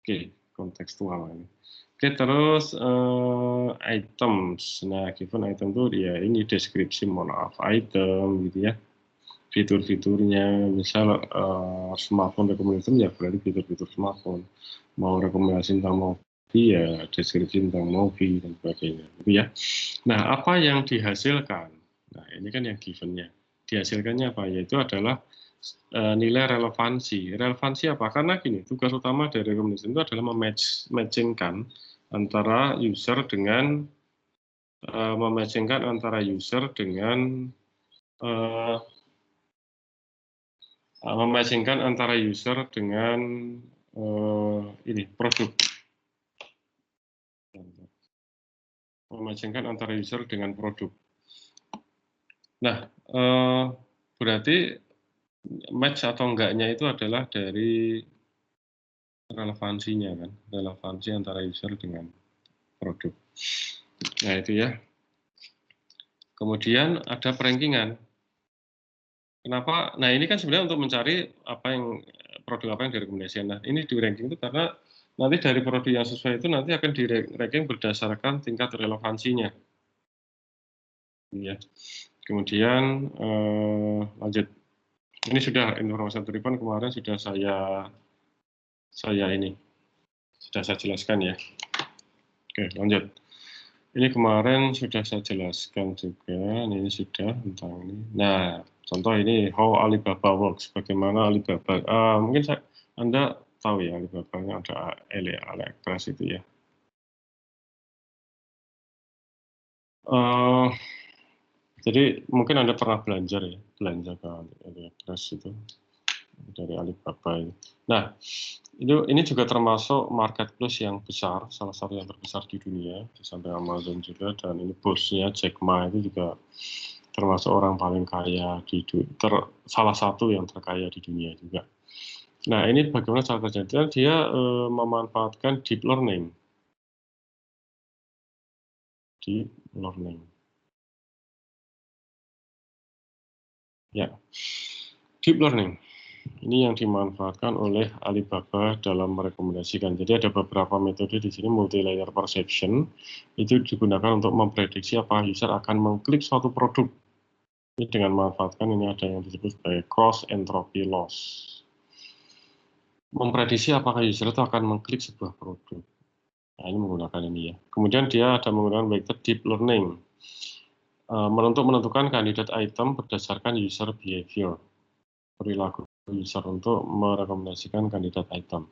Oke, kontekstual ini. Oke, terus items. Nah, given item itu ya ini deskripsi item gitu ya. Fitur-fiturnya, misal smartphone rekomendasi ya berarti fitur-fitur smartphone. Mau rekomendasi tentang movie ya deskripsi tentang movie dan sebagainya. Gitu ya. Nah, apa yang dihasilkan? Nah, ini kan yang given-nya. Dihasilkannya apa? Yaitu adalah nilai relevansi. Relevansi apa? Karena gini, tugas utama dari rekomendasi itu adalah mematchingkan antara user dengan ini produk. Mematchingkan antara user dengan produk. Nah, berarti match atau enggaknya itu adalah dari relevansinya kan, relevansi antara user dengan produk. Nah itu ya. Kemudian ada perankingan. Kenapa? Nah ini kan sebenarnya untuk mencari produk apa yang direkomendasikan. Nah ini di ranking itu karena nanti dari produk yang sesuai itu nanti akan di ranking berdasarkan tingkat relevansinya. Ya. Kemudian lanjut. Ini sudah informasi driven kemarin sudah saya jelaskan ya. Oke, lanjut. Ini kemarin sudah saya jelaskan juga. Ini sudah tentang ini. Nah, contoh ini how Alibaba works. Bagaimana Alibaba? Mungkin Anda tahu ya Alibaba-nya ada AliExpress itu ya. Jadi mungkin Anda pernah belanja ke AliExpress itu dari Alibaba ini. Nah, ini juga termasuk marketplace yang besar, salah satu yang terbesar di dunia, di samping Amazon juga, dan ini bosnya Jack Ma itu juga termasuk orang paling kaya salah satu yang terkaya di dunia juga. Nah, ini bagaimana cara kerjanya? Dia memanfaatkan deep learning. Ya, deep learning. Ini yang dimanfaatkan oleh Alibaba dalam merekomendasikan. Jadi ada beberapa metode di sini, multi-layer perception, itu digunakan untuk memprediksi apakah user akan mengklik suatu produk. Ini dengan memanfaatkan ini ada yang disebut sebagai cross entropy loss. Memprediksi apakah user itu akan mengklik sebuah produk. Nah, ini menggunakan ini ya. Kemudian dia ada menggunakan metode deep learning. Untuk menentukan kandidat item berdasarkan user behavior. Perilaku user untuk merekomendasikan kandidat item.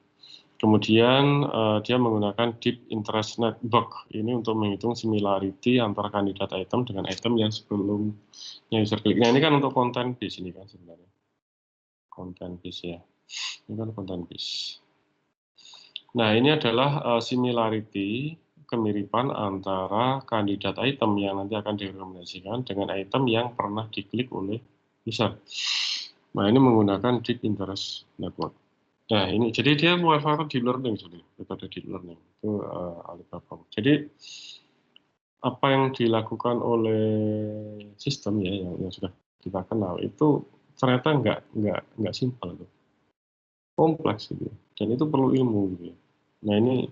Kemudian dia menggunakan deep interest network ini untuk menghitung similarity antara kandidat item dengan item yang sebelumnya user klik. Nah, ini kan untuk konten base ini kan sebenarnya. Konten base ya. Ini kan konten base. Nah, ini adalah similarity, kemiripan antara kandidat item yang nanti akan direkomendasikan dengan item yang pernah diklik oleh user. Nah, ini menggunakan deep interest network. Nah, ini jadi dia memanfaatkan deep learning, metode deep learning itu Alibaba. Jadi apa yang dilakukan oleh sistem ya yang sudah kita kenal itu ternyata nggak simpel itu, kompleks gitu, dan itu perlu ilmu gitu. Nah, ini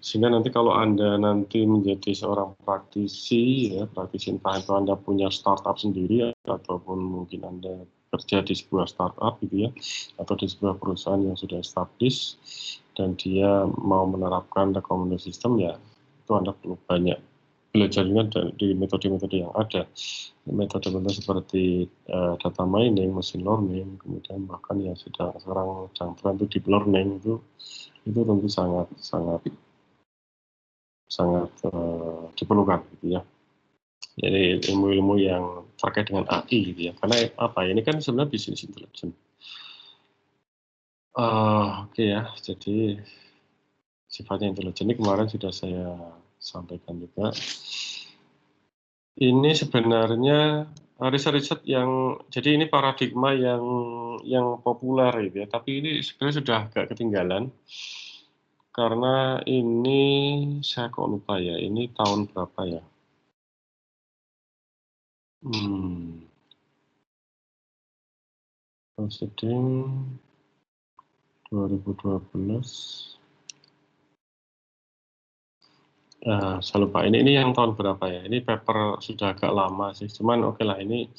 sehingga nanti kalau Anda nanti menjadi seorang praktisi ya, praktisi entah itu Anda punya startup sendiri ataupun mungkin Anda kerja di sebuah startup gitu ya, atau di sebuah perusahaan yang sudah established dan dia mau menerapkan rekomendasi sistem ya, itu Anda perlu banyak belajar juga di metode-metode yang ada, metode-metode seperti data mining, machine learning, kemudian bahkan yang sekarang tren itu deep learning itu tentu sangat diperlukan gitu ya. Jadi ilmu-ilmu yang terkait dengan AI gitu ya. Karena apa? Ini kan sebenarnya bisnis intelligence. Oke ya. Jadi sifatnya intelijen ini kemarin sudah saya sampaikan juga. Ini sebenarnya riset-riset yang jadi ini paradigma yang populer gitu ya. Tapi ini sebenarnya sudah agak ketinggalan. Karena ini saya kok lupa ya. Ini tahun berapa ya? Presiden 2012. Saya lupa. Ini yang tahun berapa ya? Ini paper sudah agak lama sih. Cuman oke lah ini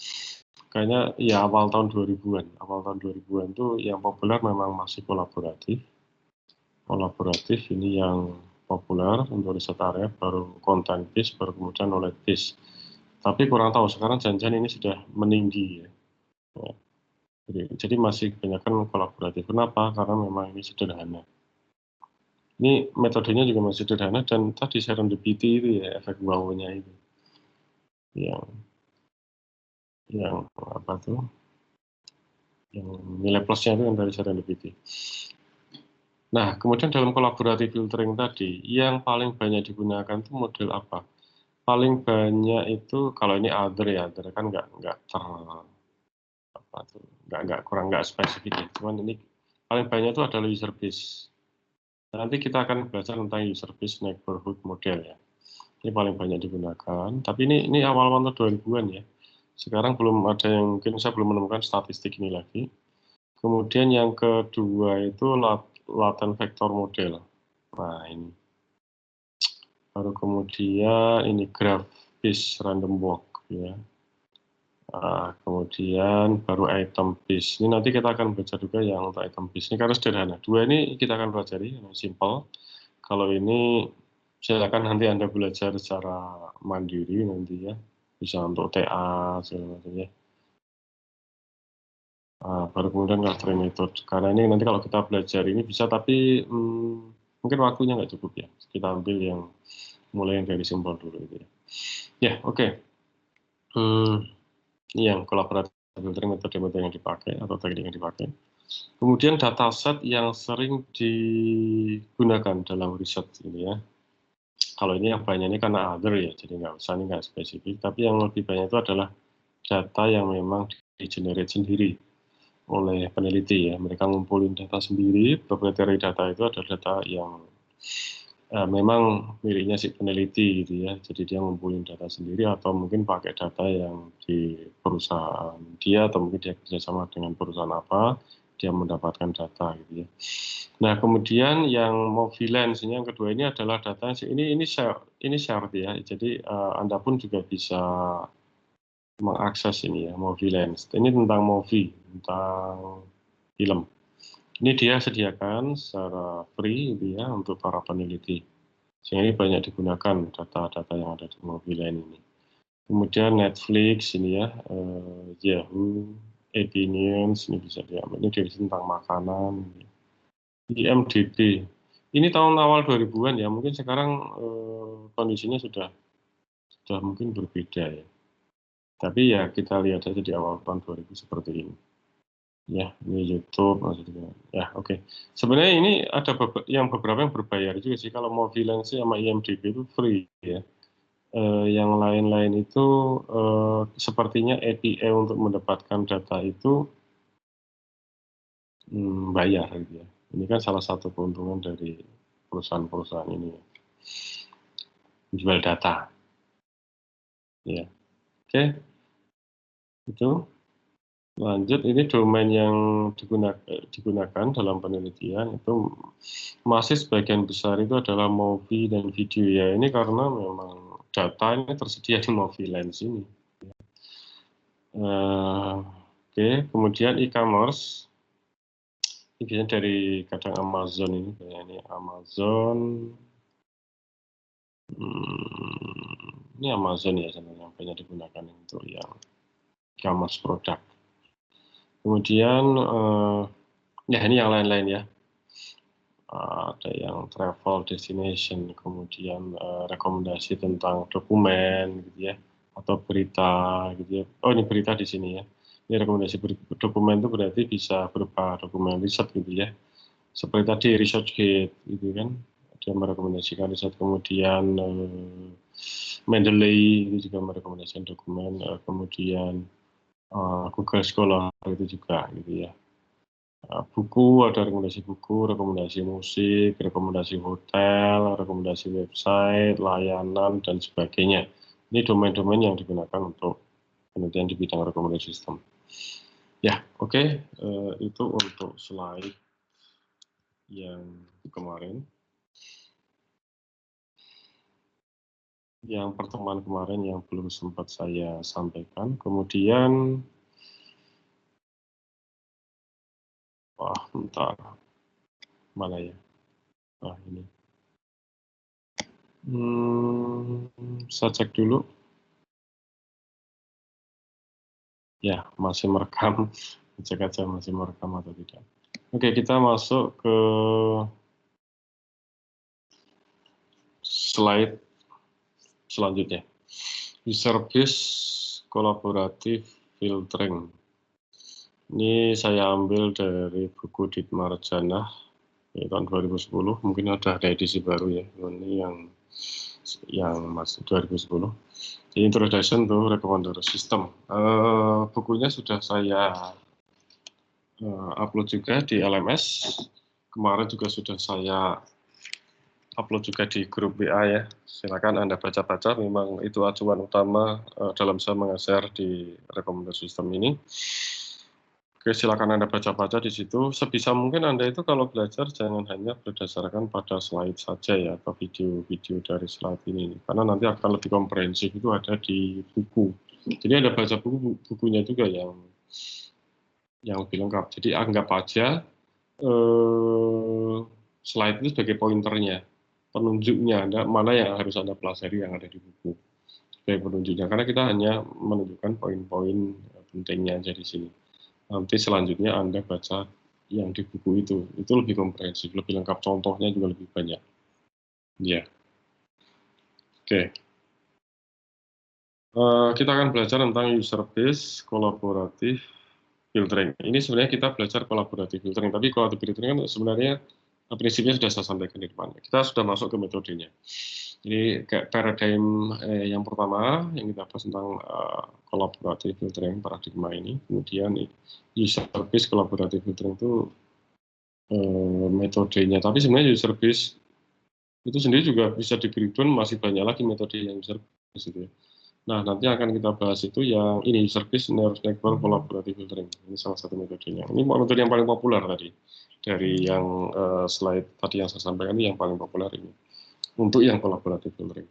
kayaknya ya awal tahun 2000-an. Awal tahun 2000-an itu yang populer memang masih kolaboratif. Kolaboratif ini yang populer untuk riset area, baru content based, baru kemudian knowledge based. Tapi kurang tahu sekarang janjian ini sudah meninggi ya. Jadi masih kebanyakan kolaboratif. Kenapa? Karena memang ini sederhana. Ini metodenya juga masih sederhana dan tadi serendipity itu ya, efek wow-nya itu. Yang apa tuh? Yang nilai plusnya itu yang dari serendipity. Nah, kemudian dalam collaborative filtering tadi, yang paling banyak digunakan itu model apa? Paling banyak itu kalau ini other ya, other kan nggak apa tuh, nggak spesifik ya. Cuman ini paling banyak itu adalah user base. Nanti kita akan belajar tentang user base neighborhood model ya. Ini paling banyak digunakan. Tapi ini awal-awal 2000-an ya. Sekarang belum ada yang, mungkin saya belum menemukan statistik ini lagi. Kemudian yang kedua itu latent vector model. Nah, ini. Baru kemudian ini graph based random walk ya. Kemudian baru item bis. Ini nanti kita akan baca juga yang untuk item bis. Ini karena sederhana. Dua ini kita akan pelajari yang simple. Kalau ini silakan nanti Anda belajar secara mandiri nanti ya. Bisa untuk TA segala macam ya. Baru kemudian clustering method. Karena ini nanti kalau kita belajar ini bisa, tapi mungkin waktunya nggak cukup ya. Kita ambil yang mulai yang dari simple dulu gitu ya. Ya, oke. Ini yang collaborative filtering metode yang dipakai atau teknik yang dipakai. Kemudian dataset yang sering digunakan dalam riset ini ya. Kalau ini yang banyak ini karena other ya, jadi nggak usah, ini nggak spesifik. Tapi yang lebih banyak itu adalah data yang memang di-generate sendiri oleh peneliti ya. Mereka ngumpulin data sendiri. Proprietary data itu adalah data yang memang miliknya si peneliti gitu ya. Jadi dia ngumpulin data sendiri atau mungkin pakai data yang di perusahaan dia, atau mungkin dia kerjasama dengan perusahaan apa, dia mendapatkan data gitu ya. Nah, kemudian yang Movilance ini yang kedua ini adalah data ini shared ya. Jadi Anda pun juga bisa mengakses ini ya, Movilance. Ini tentang movie, tentang film. Ini dia sediakan secara free gitu ya untuk para peneliti. Sehingga ini banyak digunakan data-data yang ada di Movilance ini. Kemudian Netflix ini ya, Yahoo, Opinions ini bisa diambil. Ini dari tentang makanan. IMDb. Ini tahun awal 2000-an ya, mungkin sekarang kondisinya sudah mungkin berbeda ya. Tapi ya kita lihat aja di awal tahun 2000 seperti ini. Ya, ini YouTube maksudnya. Ya, oke. Sebenarnya ini ada beberapa yang berbayar juga sih. Kalau mau Movilance sama IMDb itu free ya. Yang lain-lain itu sepertinya API untuk mendapatkan data itu bayar gitu ya. Ini kan salah satu keuntungan dari perusahaan-perusahaan ini ya. Jual data. Ya. Oke. Itu. Lanjut, ini domain yang digunakan dalam penelitian itu masih sebagian besar itu adalah movie dan video ya. Ini karena memang data ini tersedia di Movilance ini. Oke, kemudian e-commerce. Ini biasanya dari kadang Amazon ini, kayak ini Amazon. Ini Amazon ya sebenarnya yang banyak digunakan untuk yang e-commerce produk. Kemudian ya ini yang lain-lain ya. Ada yang travel destination, kemudian rekomendasi tentang dokumen gitu ya, atau berita gitu ya. Oh, ini berita di sini ya. Ini rekomendasi dokumen itu berarti bisa berupa dokumen riset gitu ya. Seperti tadi ResearchGate gitu kan. Dia merekomendasikan riset, kemudian Mendeley itu juga merekomendasikan dokumen, kemudian Google Scholar itu juga gitu ya. Buku, ada rekomendasi buku, rekomendasi musik, rekomendasi hotel, rekomendasi website, layanan, dan sebagainya. Ini domain-domain yang digunakan untuk penelitian di bidang rekomendasi sistem. Ya, oke. Itu untuk slide yang kemarin. Yang pertemuan kemarin yang belum sempat saya sampaikan. Kemudian, bentar. Mana ya? Ini. Saya cek dulu. Ya, masih merekam. Cek aja masih merekam atau tidak. Oke, kita masuk ke slide selanjutnya. User-based collaborative filtering. Ini saya ambil dari buku Dietmar Janah tahun 2010. Mungkin ada edisi baru ya. Ini yang masih 2010. Introduction to Recommender System. Bukunya sudah saya upload juga di LMS. Kemarin juga sudah saya upload juga di grup WA ya. Silakan Anda baca-baca, memang itu acuan utama dalam saya mengajar di Recommender System ini. Oke, silakan Anda baca-baca di situ. Sebisa mungkin Anda itu kalau belajar jangan hanya berdasarkan pada slide saja ya, atau video-video dari slide ini. Karena nanti akan lebih komprehensif itu ada di buku. Jadi ada baca bukunya juga yang lebih lengkap. Jadi anggap aja slide itu sebagai pointernya, penunjuknya, mana yang harus Anda pelajari yang ada di buku sebagai penunjuknya. Karena kita hanya menunjukkan poin-poin pentingnya aja di sini. Nanti selanjutnya Anda baca yang di buku itu lebih komprehensif, lebih lengkap, contohnya juga lebih banyak. Ya, oke. Kita akan belajar tentang user base kolaboratif filtering. Ini sebenarnya kita belajar kolaboratif filtering, tapi kolaboratif filtering kan sebenarnya prinsipnya sudah saya sampaikan di depan. Kita sudah masuk ke metodenya. Jadi kayak paradigm yang pertama yang kita bahas tentang kolaboratif filtering, paradigma ini. Kemudian user base kolaboratif filtering itu metodenya. Tapi sebenarnya user base itu sendiri juga bisa di breakdown, masih banyak lagi metode yang user base itu ya. Nah, nanti akan kita bahas itu yang ini, user base network collaborative filtering. Ini salah satu metodenya. Ini metode yang paling populer tadi. Dari yang slide tadi yang saya sampaikan, ini yang paling populer ini. Untuk yang collaborative filtering.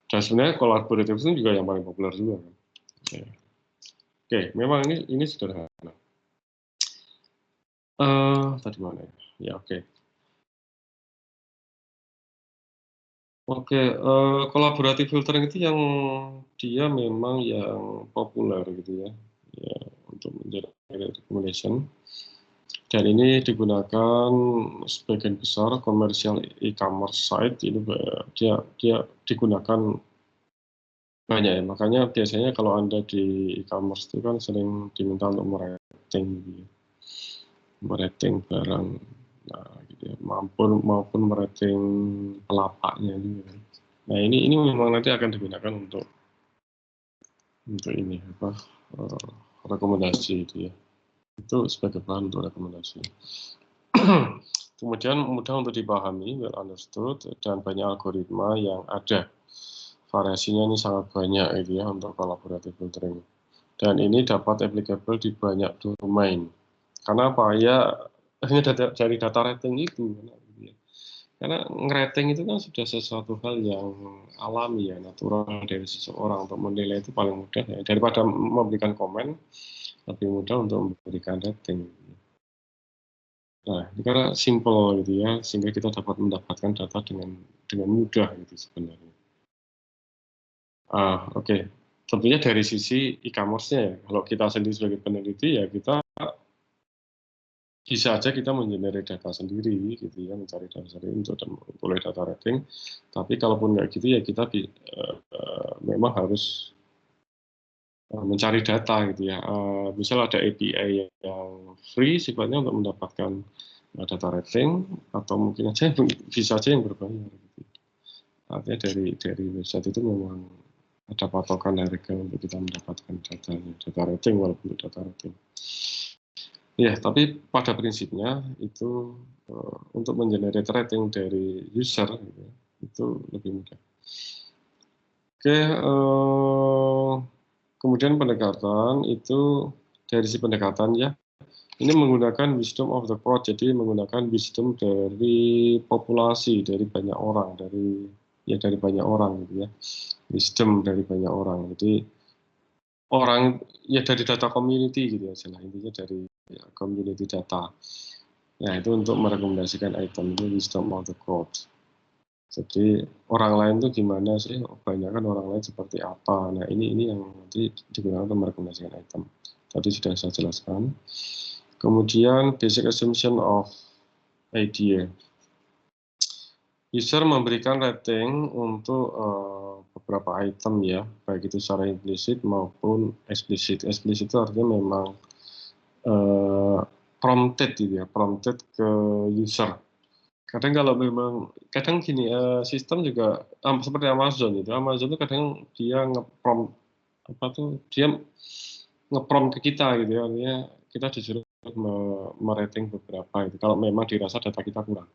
Dan sebenarnya collaborative itu juga yang paling populer juga. Kan? Oke, memang ini sederhana. Tadi mana ya? Ya, oke. Oke, collaborative filtering itu yang dia memang yang populer gitu ya, untuk menjadi recommendation. Dan ini digunakan sebagian besar komersial e-commerce site, ini dia digunakan banyak ya. Makanya biasanya kalau Anda di e-commerce itu kan sering diminta untuk merating gitu ya. Merating barang, nah gitu ya, maupun merating pelapaknya juga. Nah ini memang nanti akan digunakan untuk ini apa rekomendasi itu ya, itu sebagai bahan untuk rekomendasi. Kemudian mudah untuk dipahami, well understood, dan banyak algoritma yang ada, variasinya ini sangat banyak gitu ya untuk collaborative filtering, dan ini dapat applicable di banyak domain. Karena apa ya, hanya dari data rating itu gitu ya. Karena ngerating itu kan sudah sesuatu hal yang alami ya, natural dari seseorang. Untuk menilai itu paling mudah ya, daripada memberikan komen, lebih mudah untuk memberikan rating. Nah, ini karena simple gitu ya, sehingga kita dapat mendapatkan data dengan mudah gitu sebenarnya. Oke. Tentunya dari sisi e-commerce-nya ya, kalau kita sendiri sebagai peneliti ya kita bisa aja kita mengenerate data sendiri gitu ya, mencari data sendiri untuk memperoleh data rating. Tapi kalaupun nggak gitu ya kita memang harus mencari data gitu ya. Misal ada API yang free sifatnya untuk mendapatkan data rating, atau mungkin aja bisa aja yang berbayar gitu. Artinya dari website itu memang ada patokan harga untuk kita mendapatkan data rating walaupun data rating. Ya, tapi pada prinsipnya itu untuk mengenerate rating dari user gitu, itu lebih mudah. Oke, kemudian pendekatan itu dari si pendekatan ya, ini menggunakan wisdom of the crowd, jadi menggunakan wisdom dari populasi, dari banyak orang, dari banyak orang gitu ya, wisdom dari banyak orang. Jadi orang ya dari data community gitu ya, intinya dari community data. Nah itu untuk merekomendasikan item ini wisdom of the crowd. Jadi orang lain tuh gimana sih? Banyak kan orang lain seperti apa? Nah ini yang nanti digunakan untuk merekomendasikan item. Tadi sudah saya jelaskan. Kemudian basic assumption of idea. User memberikan rating untuk beberapa item ya, baik itu secara implisit maupun eksplisit. Eksplisit itu artinya memang prompted gitu ya, prompted ke user. Kadang kalau memang, kadang gini, sistem juga seperti Amazon itu. Amazon itu kadang dia nge-prompt dia nge-prompt ke kita gitu ya, artinya kita disuruh merating beberapa itu kalau memang dirasa data kita kurang.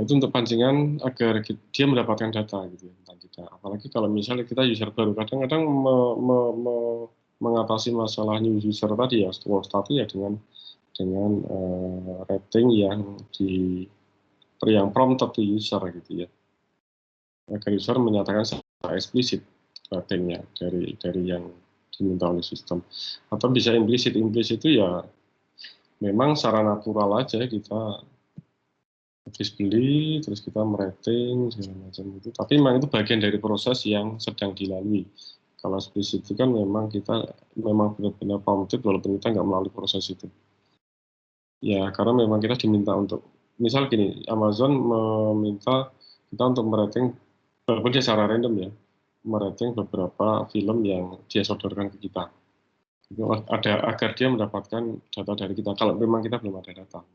Itu untuk pancingan agar dia mendapatkan data gitu ya tentang kita. Apalagi kalau misalnya kita user baru, kadang-kadang mengatasi masalah new user tadi ya, status ya dengan rating yang prompted di user gitu ya, agar user menyatakan secara eksplisit ratingnya dari yang diminta oleh sistem. Atau bisa implisit itu ya memang secara natural aja kita habis beli terus kita merating segala macam itu. Tapi memang itu bagian dari proses yang sedang dilalui. Kalau eksplisit itu kan memang kita memang benar-benar prompted walaupun kita nggak melalui proses itu. Ya, karena memang kita diminta untuk, misal gini, Amazon meminta kita untuk merating, walaupun dia secara random ya, merating beberapa film yang dia sodorkan ke kita. Itu ada agar dia mendapatkan data dari kita, kalau memang kita belum ada data.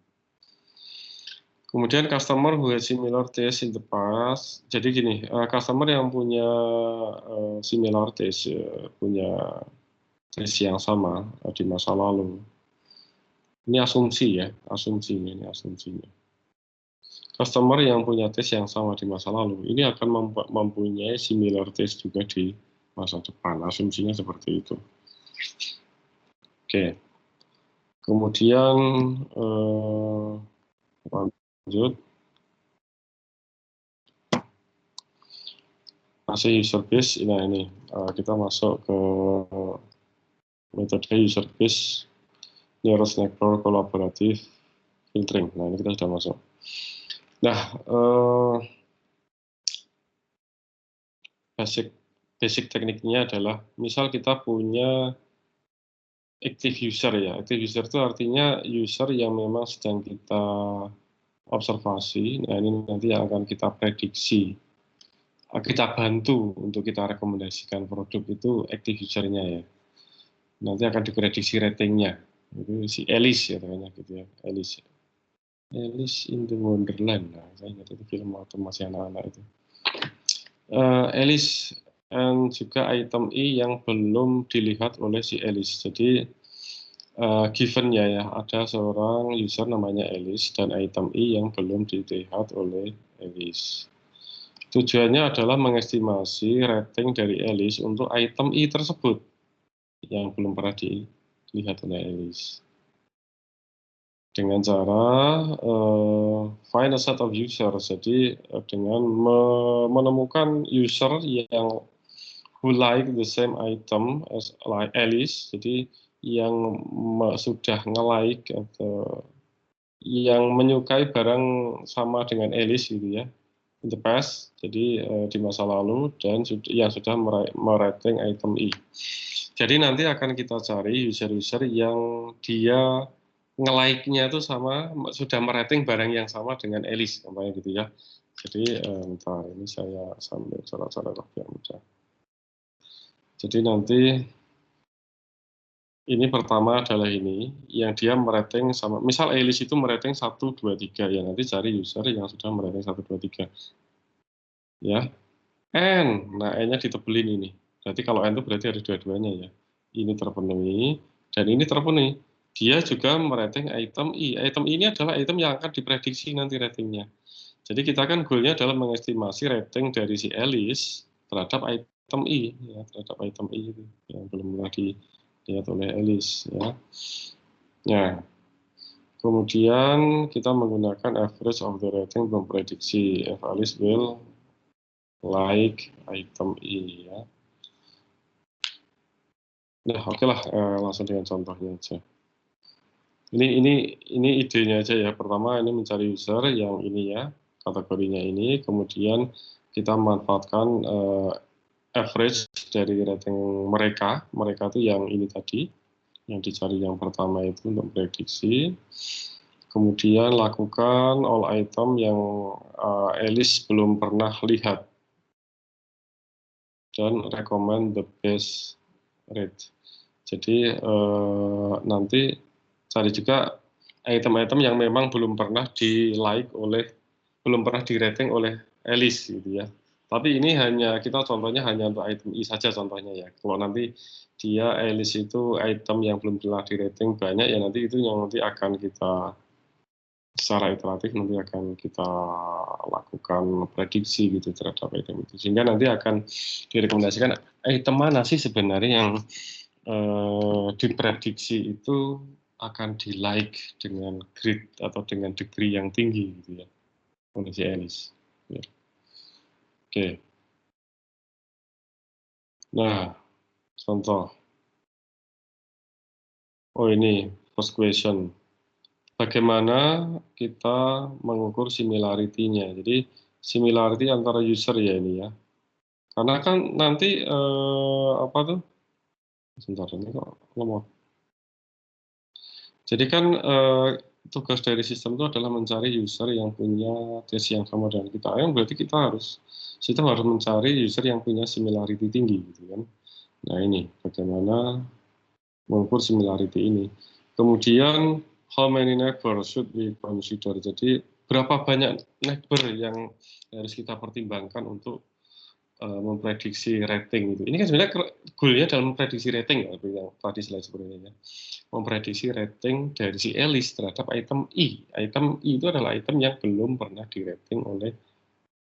Kemudian customer who has similar taste in the past. Jadi gini, customer yang punya similar taste, punya taste yang sama di masa lalu. Ini asumsi ya, ini asumsinya. Customer yang punya taste yang sama di masa lalu, ini akan mempunyai similar taste juga di masa depan. Asumsinya seperti itu. Oke. Kemudian lanjut. Masih user base, nah ini kita masuk ke metode user base neural network collaborative filtering. Nah ini kita sudah masuk. Nah, basic tekniknya adalah, misal kita punya active user ya. Active user itu artinya user yang memang sedang kita observasi. Nah ini nanti yang akan kita prediksi. Kita bantu untuk kita rekomendasikan produk itu active usernya ya. Nanti akan diprediksi ratingnya. Itu si Alice ya namanya gitu ya. Alice in the Wonderland. Nah, saya ingat itu film waktu masih anak-anak itu. Alice dan juga item I yang belum dilihat oleh si Alice. Jadi given ya, ada seorang user namanya Alice dan item I yang belum dilihat oleh Alice. Tujuannya adalah mengestimasi rating dari Alice untuk item I tersebut yang belum pernah dilihat oleh Alice. Dengan cara find a set of user, jadi dengan menemukan user yang who like the same item as like Alice, jadi yang sudah nge-like atau yang menyukai barang sama dengan Alice gitu ya, in the past, jadi di masa lalu, dan yang sudah merating item I. Jadi nanti akan kita cari user-user yang dia nge-like-nya itu sama, sudah merating barang yang sama dengan Alice, contohnya gitu ya. Jadi bentar, ini saya sambil cara-cara biar mudah. Jadi nanti ini pertama adalah ini, yang dia merating sama, misal Alice itu merating 1, 2, 3, ya nanti cari user yang sudah merating 1, 2, 3. Ya, N, nah N-nya ditebelin ini. Berarti kalau N itu berarti ada dua-duanya ya. Ini terpenuhi, dan ini terpenuhi. Dia juga merating item I. Item I ini adalah item yang akan diprediksi nanti ratingnya. Jadi kita kan goalnya adalah mengestimasi rating dari si Alice terhadap item I, ya, terhadap item I itu yang belum pernah dilihat oleh Alice. Ya. Nah, kemudian kita menggunakan average of the rating memprediksi if Alice will like item I. Ya. Nah, oke lah, langsung dengan contohnya aja. Ini idenya aja ya. Pertama ini mencari user yang ini ya, kategorinya ini, kemudian kita manfaatkan average dari rating mereka itu yang ini tadi, yang dicari yang pertama itu untuk prediksi. Kemudian lakukan all item yang Alice belum pernah lihat dan recommend the best rate. Jadi nanti cari juga item-item yang memang belum pernah belum pernah di rating oleh Alice gitu ya. Tapi ini kita contohnya hanya untuk item I saja contohnya ya. Kalau nanti dia Alice itu item yang belum pernah di rating banyak ya, nanti itu yang nanti akan kita secara iteratif nanti akan kita lakukan prediksi gitu terhadap item itu, sehingga nanti akan direkomendasikan item mana sih sebenarnya yang diprediksi itu akan di like dengan grade atau dengan degree yang tinggi gitu ya oleh si Alice. Ya. Oke. Nah, contoh. Oh ini, first question. Bagaimana kita mengukur similarity-nya? Jadi, similarity antara user ya ini ya. Karena kan nanti, apa tuh? Sebentar, ini kok lemot. Jadi kan, tugas dari sistem itu adalah mencari user yang punya taste yang sama dengan kita. Berarti sistem harus mencari user yang punya similarity tinggi, gitu kan. Nah ini, bagaimana mengukur similarity ini. Kemudian, how many neighbors should we consider? Jadi, berapa banyak neighbor yang harus kita pertimbangkan untuk memprediksi rating itu. Ini kan sebenarnya goal-nya dalam memprediksi rating ya, yang tadi slide sebelumnya. Memprediksi rating dari si Alice terhadap item I. Item I itu adalah item yang belum pernah di-rating oleh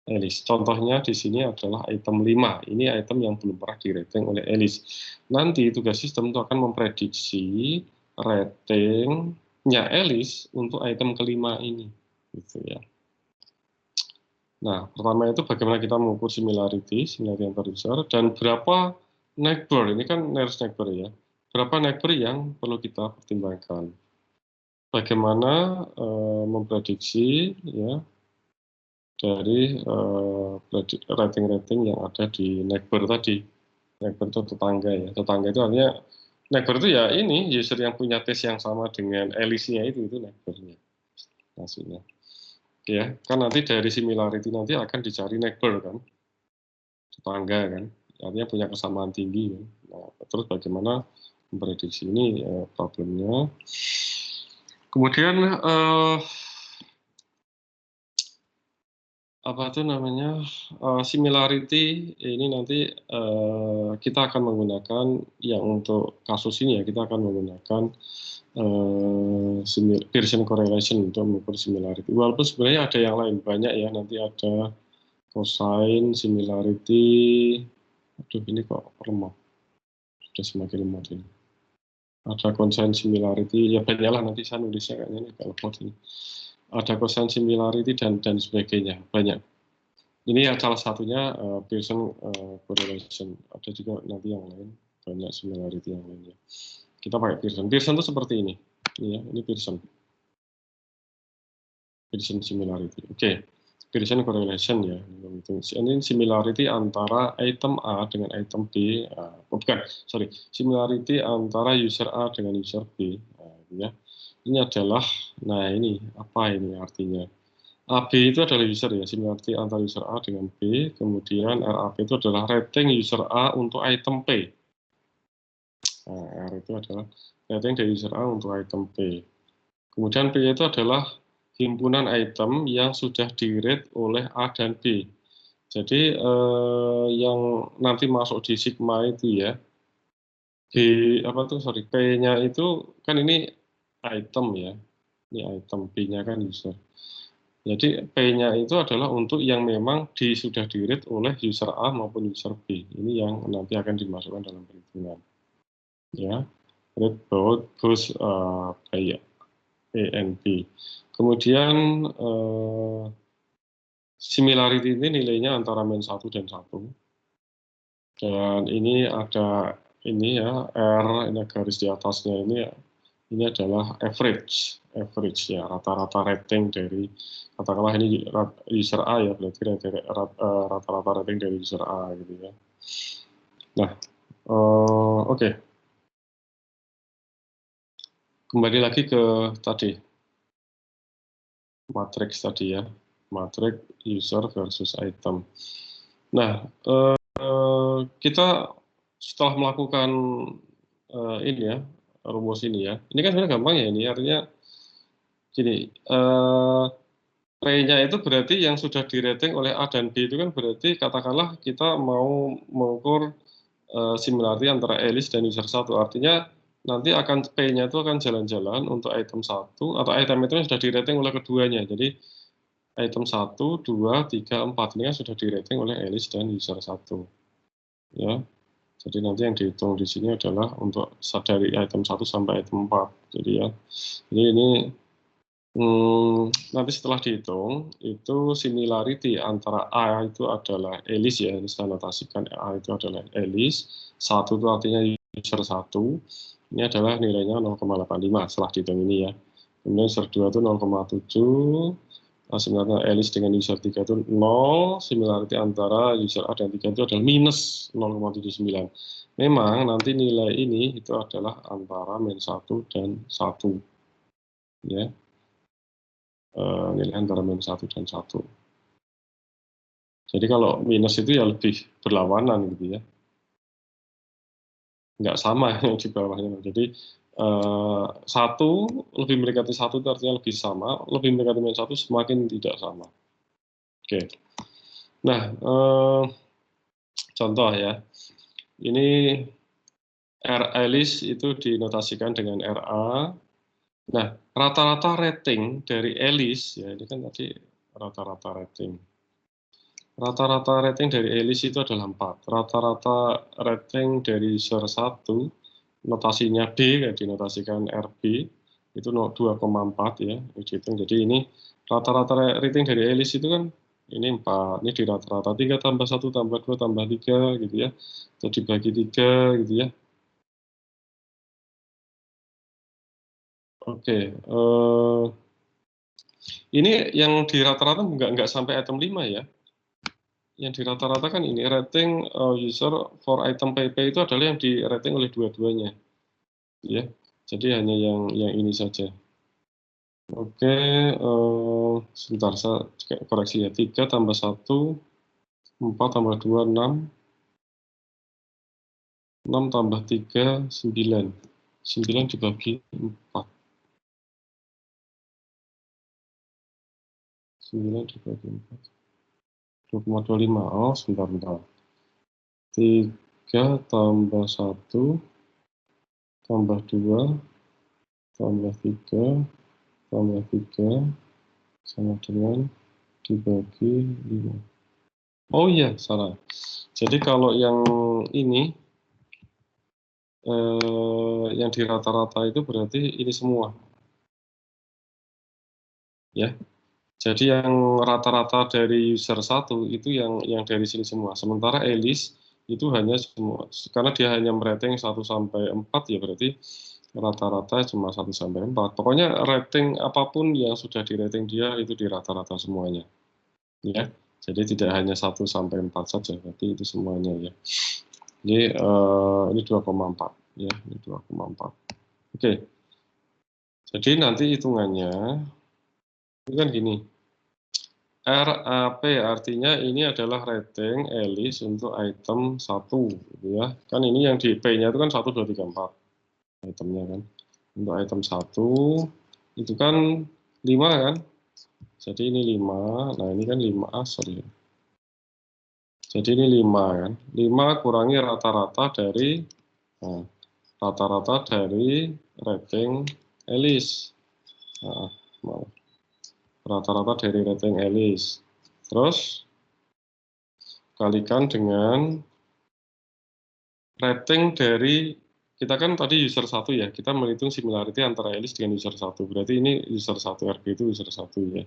Alice. Contohnya di sini adalah item 5. Ini item yang belum pernah di-rating oleh Alice. Nanti tugas sistem itu akan memprediksi ratingnya Alice untuk item kelima ini. Gitu ya. Nah, pertama itu bagaimana kita mengukur similarity antar user, dan berapa neighbor, ini kan nearest neighbor ya, berapa neighbor yang perlu kita pertimbangkan. Bagaimana memprediksi ya dari rating-rating yang ada di neighbor tadi. Neighbor itu tetangga ya, tetangga itu artinya neighbor itu ya ini user yang punya taste yang sama dengan Alice-nya itu neighbornya maksudnya. Ya, kan nanti dari similarity nanti akan dicari neighbor kan, tetangga kan, artinya punya kesamaan tinggi kan. Nah, terus bagaimana memprediksi ini problemnya. Kemudian apa tuh namanya, similarity ini nanti kita akan menggunakan yang untuk kasus ini ya, kita akan menggunakan Pearson correlation untuk mengukur similarity. Walaupun sebenarnya ada yang lain, banyak ya, nanti ada cosine similarity. Aduh, ini kok lemah, sudah semakin lemah ini. Ada cosine similarity, ya banyaklah, nanti saya nulisnya kayaknya ini agak lemot ini. Ada cosine similarity dan sebagainya, banyak. Ini ya salah satunya Pearson correlation. Ada juga nanti yang lain, banyak similarity yang lainnya. Kita pakai Pearson. Pearson itu seperti ini. Ini Pearson. Pearson similarity. Oke. Pearson correlation ya. Ini similarity antara item A dengan item B. Bukan, sorry. Similarity antara user A dengan user B. Ya. Ini adalah, nah ini apa ini artinya? AB itu adalah user ya, similarity antara user A dengan B. Kemudian RAP itu adalah rating user A untuk item P. Nah, R itu adalah rating dari user A untuk item P. Kemudian P itu adalah himpunan item yang sudah di-rate oleh A dan B. Jadi yang nanti masuk di sigma itu ya, P-nya itu kan ini item ya, ini item, B-nya kan user. Jadi P-nya itu adalah untuk yang memang sudah di-rate oleh user A maupun user B. Ini yang nanti akan dimasukkan dalam perhitungan. Ya, rate both by A and B. Kemudian similarity ini nilainya antara min 1 dan 1. Dan ini ada ini ya, R, ini garis di atasnya ini adalah average ya, rata-rata rating dari, katakanlah ini user A ya, berarti rata-rata rating dari user A gitu ya. Nah, oke. Kembali lagi ke tadi, matriks tadi ya, matriks user versus item. Nah, kita setelah melakukan ini ya, rumus ini ya, ini kan sebenarnya gampang ya, ini artinya gini, P-nya itu berarti yang sudah di-rating oleh A dan B itu kan berarti katakanlah kita mau mengukur similarity antara Alice dan user 1, artinya nanti akan P-nya itu akan jalan-jalan untuk item 1, atau item itu yang sudah di-rating oleh keduanya. Jadi item 1, 2, 3, 4 ini kan sudah di-rating oleh Alice dan user 1. Ya. Jadi nanti yang dihitung di sini adalah untuk dari item 1 sampai item 4. Jadi ya. Jadi ini Nanti setelah dihitung, itu similarity antara A itu adalah Alice ya, ini saya notasikan A itu adalah Alice, 1 itu artinya user 1, ini adalah nilainya 0,85 setelah dihitung ini ya. Kemudian user 2 itu 0,7, sebenarnya Alice dengan user 3 itu 0, similarity antara user A dan 3 itu adalah minus 0,79. Memang nanti nilai ini itu adalah antara min 1 dan 1. Ya. Nilai antara min 1 dan 1. Jadi kalau minus itu ya lebih berlawanan gitu ya. Nggak sama yang di bawahnya. Jadi 1 lebih mendekati 1 itu artinya lebih sama, lebih mendekati min 1 semakin tidak sama. Oke. Nah, contoh ya. Ini R Alice itu dinotasikan dengan RA. Nah, rata-rata rating dari Alice, ya ini kan tadi rata-rata rating. Rata-rata rating dari Alice itu adalah 4. Rata-rata rating dari user 1, notasinya B, kayak dinotasikan RB, itu 2,4 ya, dihitung. Jadi ini rata-rata rating dari Alice itu kan ini 4, ini di rata-rata 3 tambah 1 tambah 2 tambah 3 gitu ya, atau dibagi 3 gitu ya. Oke, ini yang di rata-rata nggak sampai item 5 ya. Yang di rata-rata kan ini rating user for item PP itu adalah yang di rating oleh dua-duanya, ya. Jadi hanya yang ini saja. Oke, sebentar saya koreksi ya. 3 tambah 1, 4 tambah 2, 6. 6 tambah 3, 9. 9 dibagi 4. 9 dibagi 4. 2,25. Oh, sebentar. 3 tambah 1 tambah 2 tambah 3 tambah 3 sama dengan dibagi 5. Oh iya, salah. Jadi kalau yang ini, yang di rata-rata itu berarti ini semua. Ya. Jadi yang rata-rata dari user 1 itu yang dari sini semua. Sementara Alice itu hanya semua, karena dia hanya merating 1 sampai 4 ya berarti rata-rata cuma 1 sampai 4. Pokoknya rating apapun yang sudah di rating dia itu di rata-rata semuanya. Ya. Jadi tidak hanya 1 sampai 4 saja, berarti itu semuanya ya. Jadi ini 2,4 ya, ini 2,4. Oke. Jadi nanti hitungannya itu kan gini. RAP artinya ini adalah rating Alice untuk item 1 gitu ya. Kan ini yang di P-nya itu kan 1 2 3 4 itemnya kan. Untuk item 1 itu kan 5 kan. Jadi ini 5. Nah, ini kan 5 sorry. Jadi ini 5 kan. 5 kurangi rata-rata dari rata-rata dari rating Alice. Nah, rata-rata dari rating Alice. Terus kalikan dengan rating dari, kita kan tadi user 1 ya, kita menghitung similarity antara Alice dengan user 1. Berarti ini user 1, RB itu user 1 ya.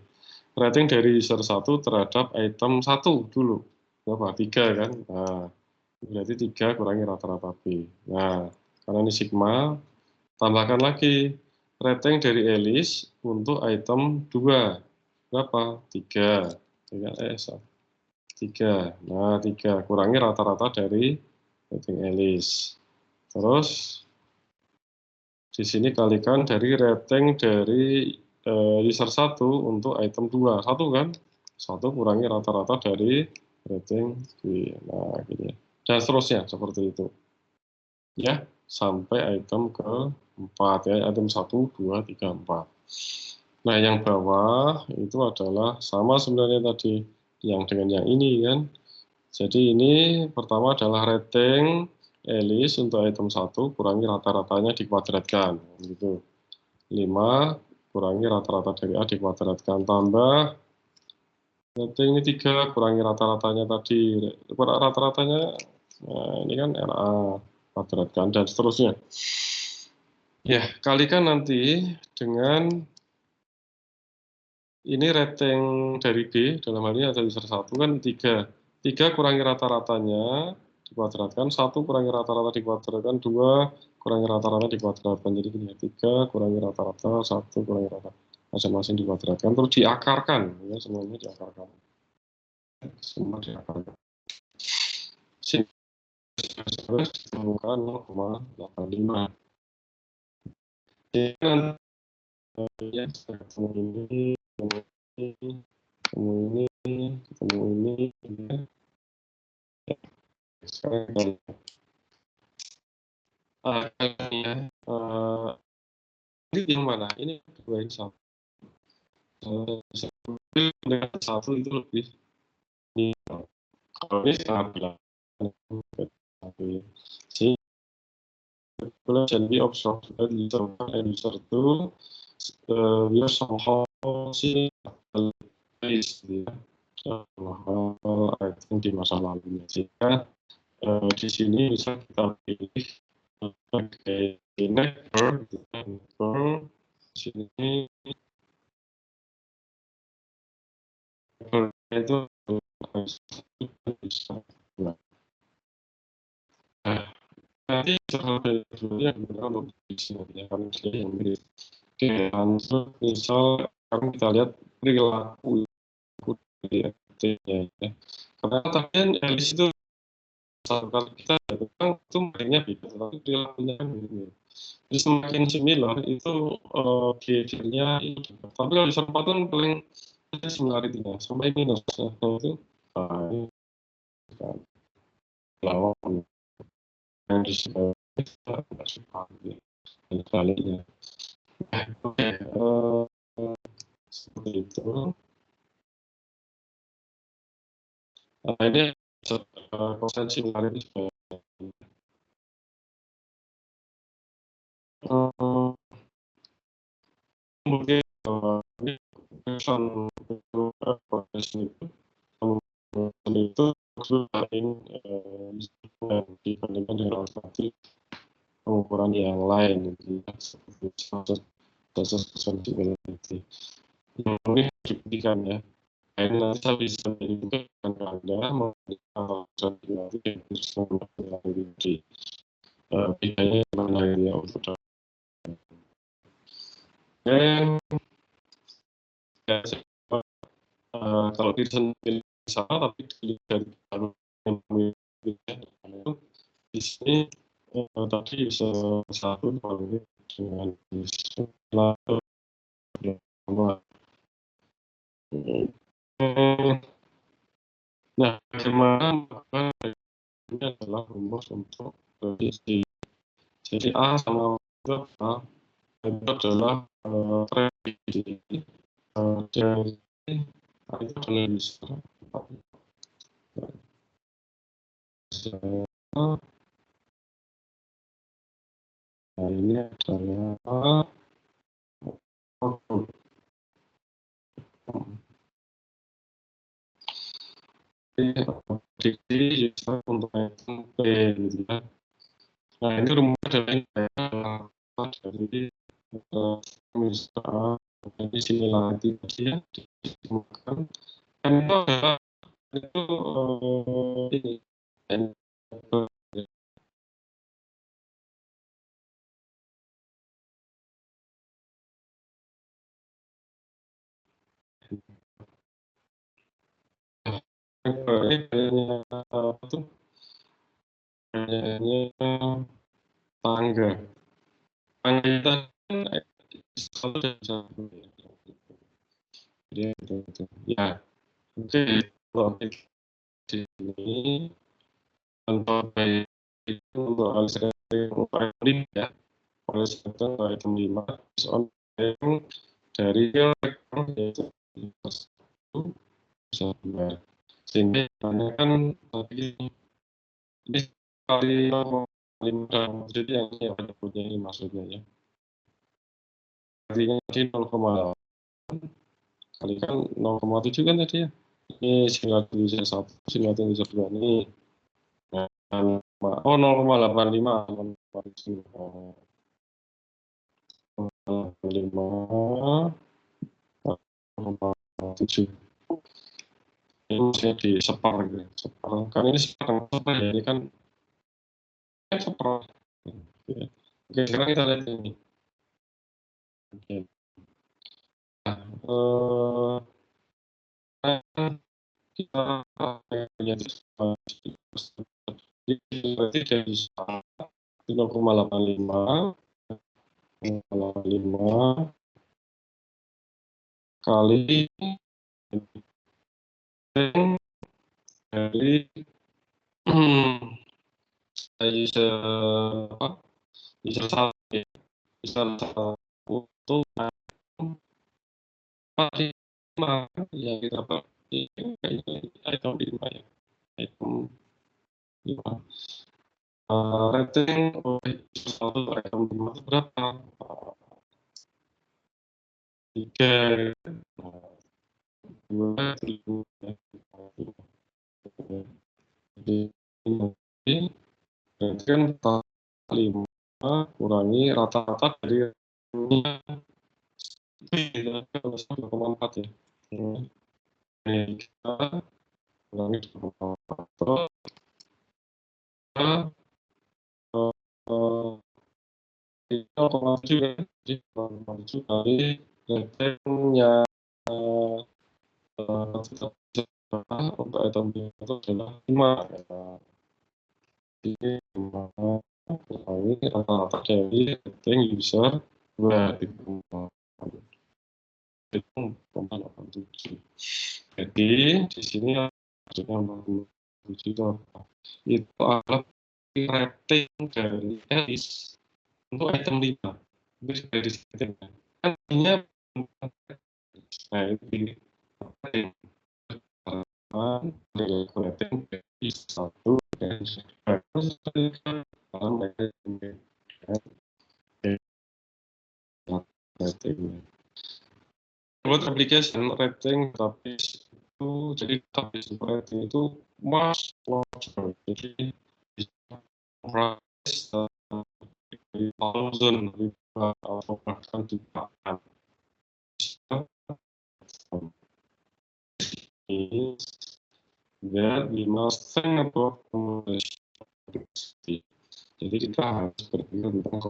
Rating dari user 1 terhadap item 1 dulu. Berapa? 3 kan? Nah, berarti 3 kurangi rata-rata B. Nah, karena ini sigma, tambahkan lagi rating dari Alice untuk item 2. Berapa? 3. 3. Nah, 3 kurangi rata-rata dari rating Alice. Terus di sini kalikan dari rating dari user 1 untuk item 2. 1 kan? 1 kurangi rata-rata dari rating B. Nah, gini. Dan seterusnya seperti itu. Ya, sampai item ke-4 ya, item 1, 2, 3, 4. Nah, yang bawah itu adalah sama sebenarnya tadi yang dengan yang ini kan. Jadi ini pertama adalah rating Alice untuk item 1 kurangi rata-ratanya dikuadratkan gitu. 5 kurangi rata-rata dari A dikuadratkan tambah rating ini 3 kurangi rata-ratanya tadi. Rata-ratanya nah ini kan RA kuadratkan dan seterusnya. Ya, kalikan nanti dengan ini rating dari B, dalam hal ini ada user 1 kan 3. 3 kurangi rata-ratanya, dikuadratkan, 1 kurangi rata-rata dikuadratkan, 2 kurangi rata-rata dikuadratkan. Jadi gini ya, 3 kurangi rata-rata, 1 kurangi rata masing-masing dikuadratkan, terus diakarkan, ya semuanya diakarkan. Semua diakarkan. Sehingga ditemukan 0,85. Dengan ya, ketemu ini, ketemu ini, ketemu ini, ya. Sekarang ya, ini yang mana? Ini dua ini sama. Dengan satu itu lebih ini. Kalau ini sangat bilang. Jadi, kalau jadi observe user and user itu we are somehow see is ya. I think di masa lalunya. Sehingga di sini bisa kita pilih sebagai neighbor, di sini itu bisa. Nah, nanti sebenarnya benar untuk di sini ya, kan yang mirip. Oke, langsung misal sekarang kita lihat perilaku dari FT-nya ya. Karena tadi Alice itu satu kali kita datang itu mainnya beda, tapi perilakunya kan mirip. Jadi semakin similar itu behavior-nya itu. Tapi kalau di sempat kan paling similarity-nya sampai minus. Nah, itu ini kan lawan yang disebut nggak suka gitu. Dan sebaliknya. Oke, seperti itu. Nah, ini konsen similarity sebagai mungkin ini pesan progresi itu itu lain dibandingkan dengan alternatif pengukuran yang lain gitu ya, seperti proses sensitivity yang ini dibuktikan ya. Nah, ini nanti saya bisa menunjukkan ke Anda mengenai sensitivity dan bedanya mana ya untuk dan ya, kalau diri sendiri sama tapi dari yang itu di sini tadi bisa satu dengan lalu nah bagaimana melakukan ini adalah rumus untuk prediksi. Jadi A sama B A itu adalah prediksi dari A itu adalah bisa nah ini adalah prediksi untuk item P gitu ya. Nah ini rumusnya adalah ini dari misal jadi similarity tadi ya ditemukan dan itu adalah itu ini apa tuh tangga tangga itu kan satu dan satu ya gitu ya oke kalau di sini contoh baik itu untuk aliran item ya aliran item 5 on dari yaitu bisa dua sehingga kan tadi ini kali 0,5 jadi yang ini ada punya ini maksudnya ya artinya di 0,8 kalikan 0,7 kan tadi ya ini singkat bisa 1 singkat bisa 2 ini nah, oh 0,85 0,85 0,7. Ini maksudnya diseper gitu, seper. Kan ini seper ya, ini kan seper. Ya. Oke, sekarang kita lihat ini. Oke. Nah, kita berarti dari 0,85 kali dari bisa apa, bisa satu ya, bisa satu untuk 45 ya kita pakai item 5 ya, item 5. Rating satu item 5 itu berapa? 3, 2, 3. Jadi ini berarti kan 5 kurangi rata-rata dari 2,4 ya. Ini kita kurangi 2,4 0,7 ya, jadi 0,7 kali ratingnya untuk item itu adalah 5 ya. Jadi 5 kurangi rata-rata dari rating user 2 itu 0,87. Jadi di sini maksudnya 0,7 itu apa? Itu adalah rating dari Alice untuk item 5. Itu sudah disetting kan. Artinya nah ini rating rating dari 1 dan terus dalam rating. Buat application rating database itu, jadi database rating itu mas jadi bisa price dari 1000 atau bahkan jutaan. Ini dia 5 atau jadi kita harus berpikir tentang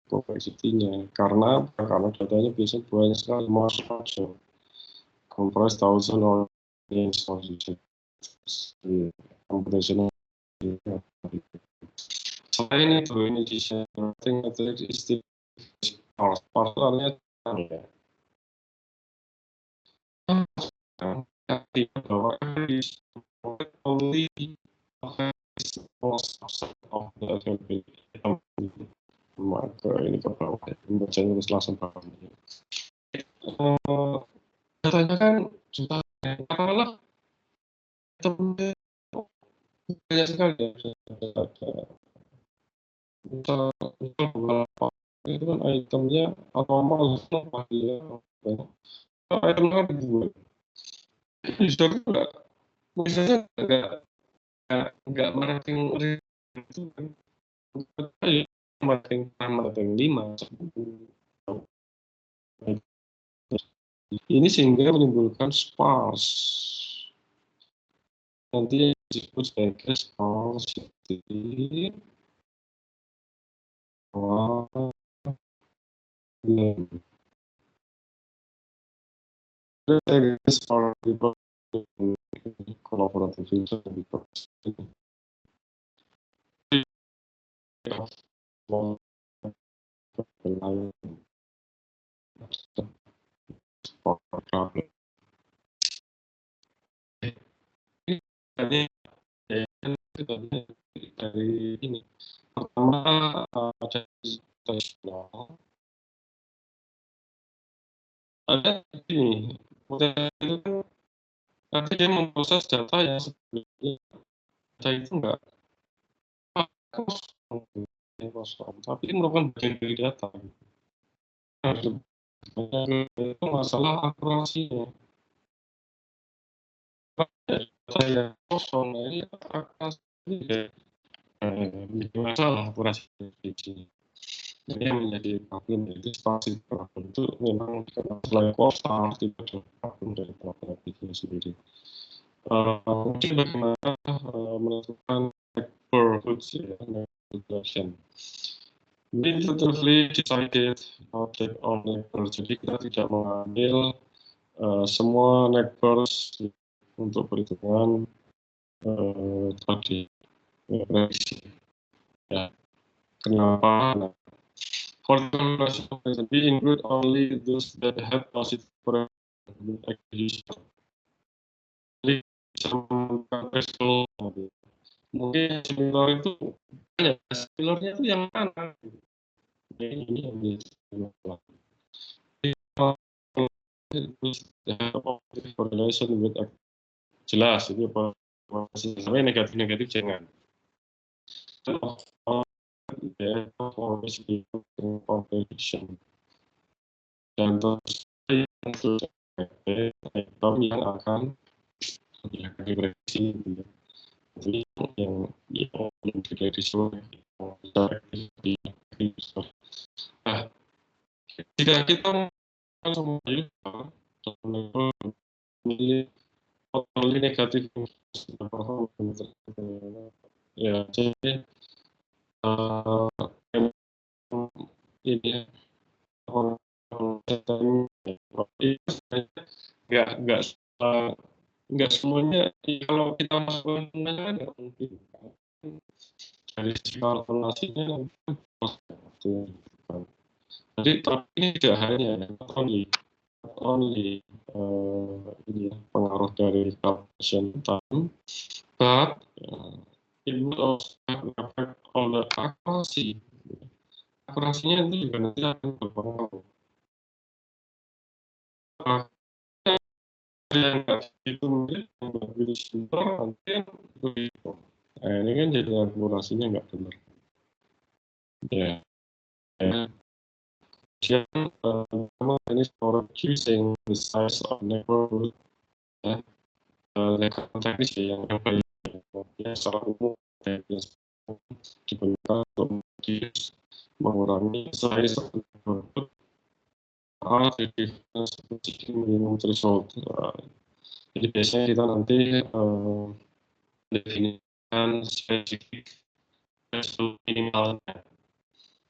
complexity-nya karena datanya biasanya banyak sekali masuk comprise thousand or computational. Selain itu ini desain rating atau istilah artinya ya bahwa only maka ini ke bawah membacanya harus langsung paham. Datanya kan juta katakanlah itemnya banyak sekali ya, misal beberapa itu kan itemnya abnormal apa ya, itemnya kan dijual user enggak, misalnya enggak marketing itu kan marketing 5, 10. Ini sehingga menimbulkan sparse. Nanti disebut sebagai sparsity. Kolaboratif user lebih bagus. Dari ini pertama ada ini model itu kan nanti dia memproses data yang sebelumnya data itu enggak kosong, tapi merupakan bagian dari data. Itu masalah akurasinya. Data yang kosong ini akurasi menjadi masalah akurasi di sini. Jadi yang menjadi problem itu spasi problem itu memang dikenal selain kosong tidak dari kolaboratifnya sendiri. Mungkin bagaimana menentukan neighborhood ya, neighborhood election. We tentatively decided take all neighbors, jadi kita tidak mengambil semua neighbors untuk perhitungan tadi prediksi. Ya, kenapa? Nah, for the national reason, we include only those that have positive acquisition. Jadi mungkin similar itu ya, similarnya itu yang mana? Ini yang correlation with jelas itu tapi negatif jangan. Competition dan terus yang akan diprediksi gitu. Jadi yang diprediksi nah jika kita memilih negatif ya jadi ini nggak semuanya kalau kita masukkan kan nggak mungkin dari sisi kalkulasinya jadi tapi ini tidak hanya only ini pengaruh dari calculation time, but it will also affect all the accuracy. Akurasinya itu juga nanti akan berpengaruh. Yang nggak itu mungkin mobil simple nanti begitu. Nah ini kan jadi akurasinya nggak benar. Ya. Ini storage using the size of neighborhood ya. Teknis yang secara umum digunakan untuk mengurangi size of neighborhood minimum threshold. Jadi biasanya kita nanti definisikan spesifik threshold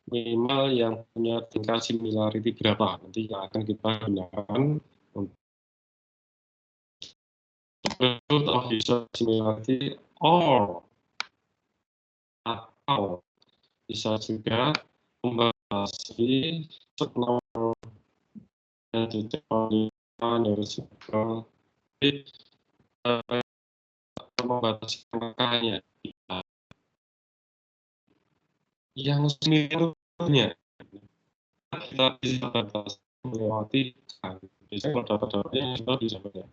minimal yang punya tingkat similarity berapa nanti yang akan kita gunakan untuk threshold of user similarity atau bisa juga membatasi nomor yang ditentukan dari sebuah membatasi angkanya yang similarnya kita bisa batasi melewati biasanya kalau data-datanya kita bisa baca.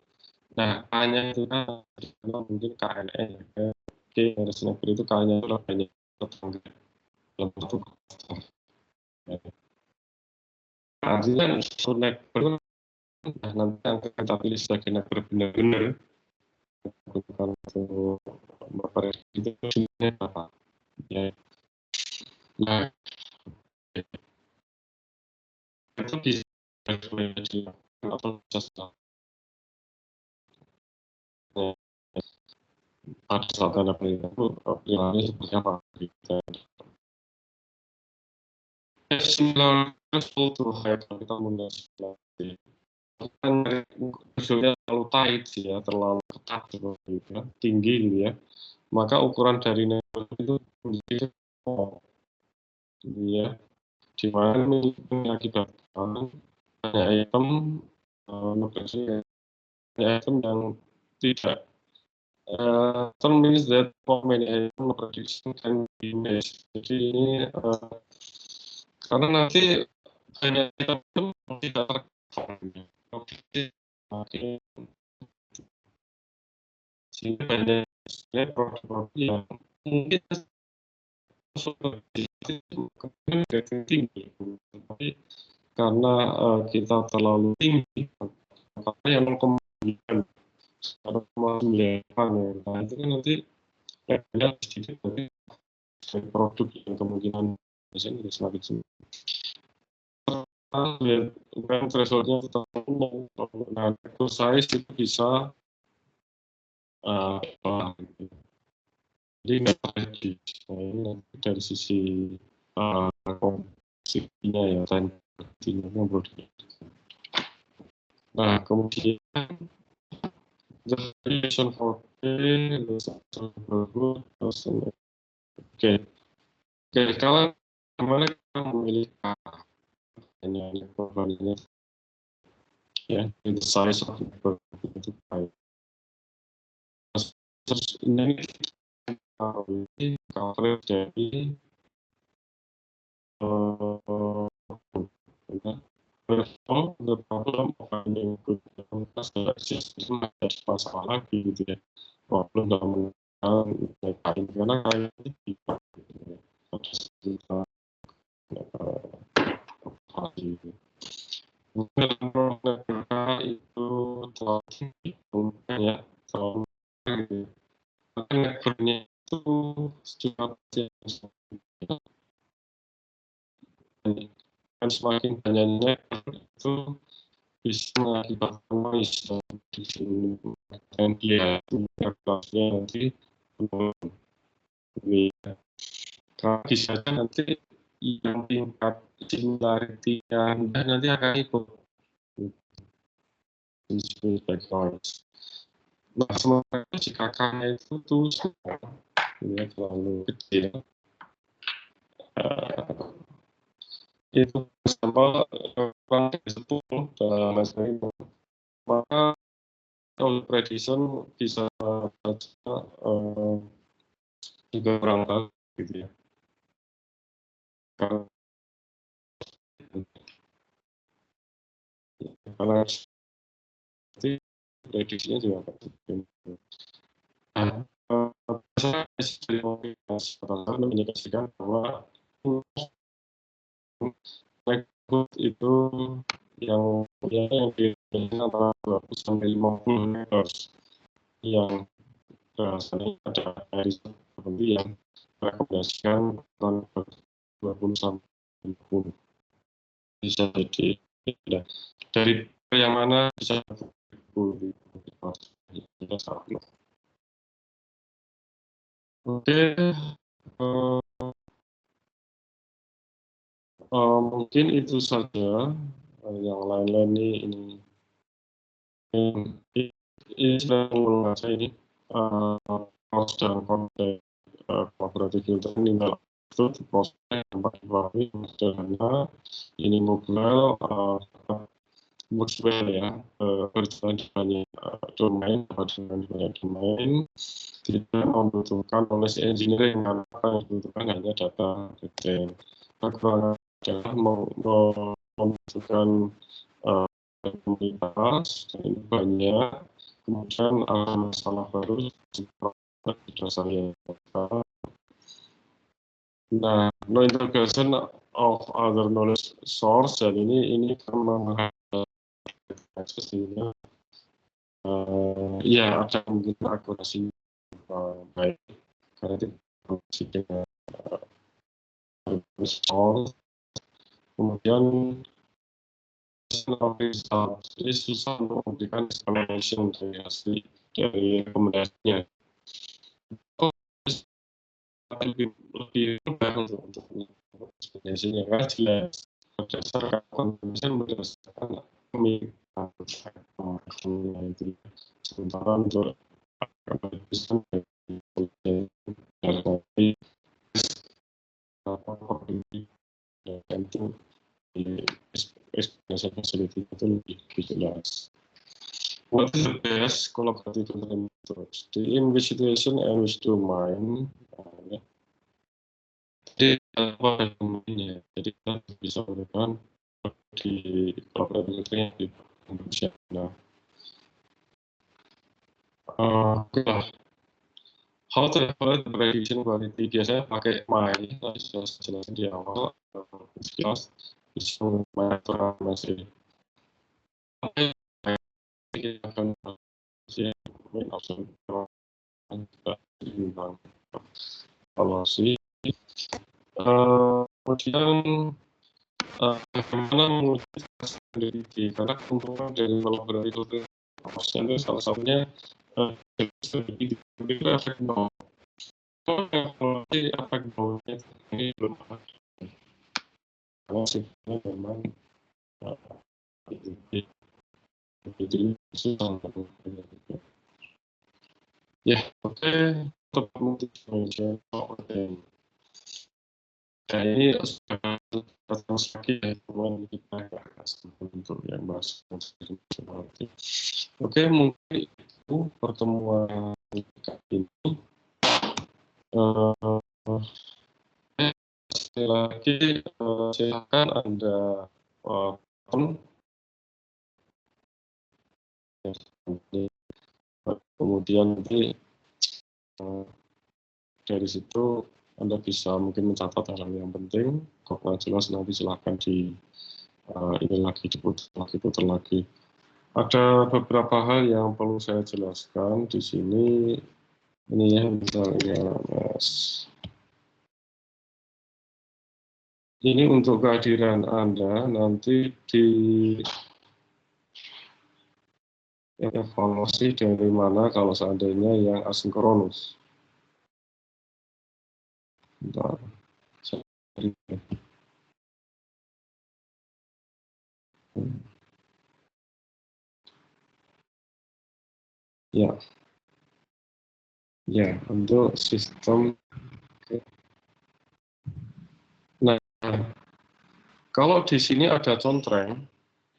Nah hanya itu kan mungkin KNN garis neighbor itu K-nya itu banyak tetangga dalam satu cluster. Artinya satu neighbor nanti yang kita pilih sebagai neighbor benar-benar bukan untuk memperoleh itu jumlahnya berapa ya. Nah itu bisa dilakukan atau bisa pada saat ada perintah itu pilihannya seperti apa kita similar threshold to height kalau kita menggunakan kan hasilnya terlalu tight sih ya, terlalu ketat seperti itu ya, tinggi gitu ya, maka ukuran dari neighbor itu menjadi small gitu ya, di mana mengakibatkan banyak item item yang tidak means that for many item prediction can be missed. Jadi ini karena nanti banyak item tidak tercover sehingga banyak produk-produk yang mungkin tinggi, tapi karena kita terlalu tinggi, maka yang 0,9 nah itu kan nanti sedikit dari produk yang kemungkinan biasanya semakin Kan threshold-nya tetap nol. Nah, itu size itu bisa gitu. Jadi nggak terjadi. Nah, ini nanti dari sisi komposisinya ya, time yang perlu diperhatikan. Nah, kemudian the variation for P, oke. Oke, kalau kemana kita memilih ini perbandingannya ya, the size of the itu baik. Terus ini coverage dari the problem of finding good system ada masalah lagi gitu ya, problem dalam mengenai karena kayak tidak mungkin itu terlalu mungkin ya terlalu mungkin networknya itu secepat kan semakin banyaknya itu bisa mengakibatkan noise di sini dan dia kelasnya nanti karena bisa nanti yang tingkat similarity-nya nanti akan ikut disebut noise. Nah, sementara jika kakaknya itu tuh ini terlalu kecil, itu sampel kurang dari 10 dalam masa itu, maka kalau prediction bisa juga kurang tahu gitu ya. Karena prediksinya juga akan saya mengindikasikan bahwa itu yang antara 20 sampai 50 meters yang rasanya ada seperti yang merekomendasikan tahun 20 sampai 50 bisa jadi ya, dari yang mana bisa oke, mungkin itu saja. Yang lain-lain ini sedang mengulas ini proses dan konteks collaborative filter ini itu proses yang paling sederhana, ini mobile worksware ya, berjalan di banyak domain, tidak membutuhkan knowledge engineering karena apa yang dibutuhkan hanya data detail. Kekurangan adalah membutuhkan komunitas ini banyak, kemudian ada masalah baru seperti dasar yang nah, no integration of other knowledge source, dan ini kan menghadapi sehingga ya ada mungkin akurasi baik karena itu dengan source, kemudian jadi susah untuk memberikan explanation dari asli dari rekomendasinya. Lebih mudah untuk explanation-nya karena jelas berdasarkan konvensi berdasarkan itu. Sementara untuk bisa itu explanation facility itu lebih jelas. What is the best collaborative methods? The investigation and which to mine. Jadi apa yang jadi kita bisa menggunakan di collaborative di Indonesia. Nah, how to evaluate the prediction quality biasanya pakai MAI, tadi sudah jelasin di awal, jelas bisa mengatur masih kita akan evaluasi kemudian bagaimana menguji stability, karena keuntungan dari collaborative filtering itu salah satunya stability itu efek bawah. Kalau evaluasi efek bawahnya ini belum ada. Karena sifatnya memang jadi susah untuk ya, oke, untuk multi-dimensional organ. Nah, ini sudah lagi ya, teman kita untuk yang bahas multi-dimensional. Oke, mungkin itu pertemuan kali ini. Sekali lagi, silakan Anda kemudian nanti dari situ Anda bisa mungkin mencatat hal yang penting. Kalau nggak jelas nanti silahkan ini lagi diputar lagi. Ada beberapa hal yang perlu saya jelaskan di sini. Ini ya, misalnya ini untuk kehadiran Anda nanti di evaluasi dari mana kalau seandainya yang asinkronus. Bentar. Ya, ya untuk sistem. Nah, kalau di sini ada contreng,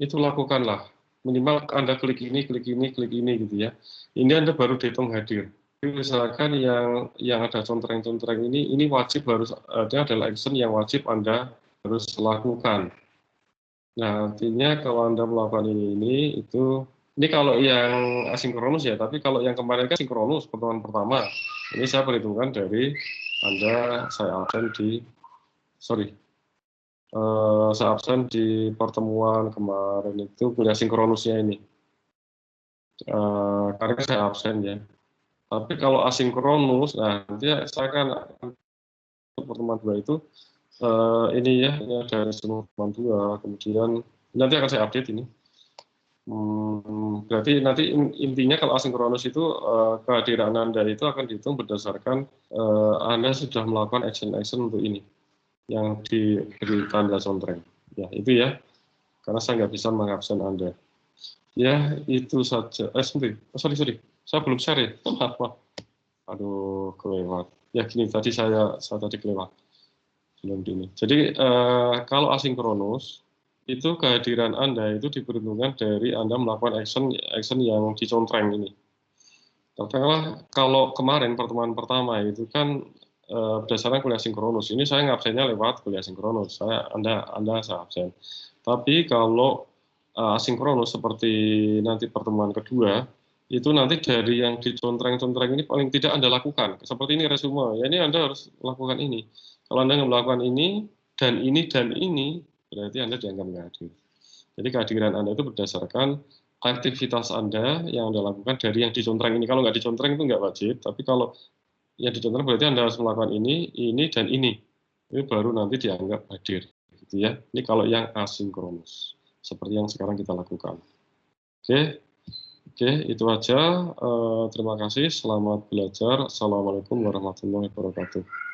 itu lakukanlah. Minimal Anda klik ini gitu ya. Ini Anda baru dihitung hadir. Misalkan yang ada contreng-contreng ini wajib harus ada adalah action yang wajib Anda harus lakukan. Nah, artinya kalau Anda melakukan ini kalau yang asinkronus ya, tapi kalau yang kemarin kan sinkronus pertemuan pertama. Ini saya perhitungkan dari saya absen di pertemuan kemarin itu kuliah sinkronusnya ini. Karena saya absen ya. Tapi kalau asinkronus, nah nanti saya akan pertemuan 2 itu ini ada semua pertemuan 2, kemudian nanti akan saya update ini. Berarti nanti intinya kalau asinkronus itu kehadiran Anda itu akan dihitung berdasarkan Anda sudah melakukan action-action untuk ini yang diberi tanda contreng. Ya, itu ya. Karena saya nggak bisa mengabsen Anda. Ya, itu saja. Sorry. Saya belum share ya. Aduh, kelewat. Ya, gini, tadi saya tadi kelewat. Belum gini. Jadi, kalau asinkronus, itu kehadiran Anda itu diperhitungkan dari Anda melakukan action yang dicontreng ini. Katakanlah kalau kemarin pertemuan pertama itu kan berdasarkan kuliah sinkronus. Ini saya ngabsennya lewat kuliah sinkronus. Anda saya absen. Tapi kalau asinkronus seperti nanti pertemuan kedua, itu nanti dari yang dicontreng-contreng ini paling tidak Anda lakukan. Seperti ini resume. Ya ini Anda harus lakukan ini. Kalau Anda nggak melakukan ini, dan ini, berarti Anda dianggap nggak hadir. Jadi kehadiran Anda itu berdasarkan aktivitas Anda yang Anda lakukan dari yang dicontreng ini. Kalau nggak dicontreng itu nggak wajib, tapi kalau yang dicontreng berarti Anda harus melakukan ini, dan ini. Ini baru nanti dianggap hadir. Gitu ya. Ini kalau yang asinkronus. Seperti yang sekarang kita lakukan. Oke, itu aja. Terima kasih. Selamat belajar. Assalamualaikum warahmatullahi wabarakatuh.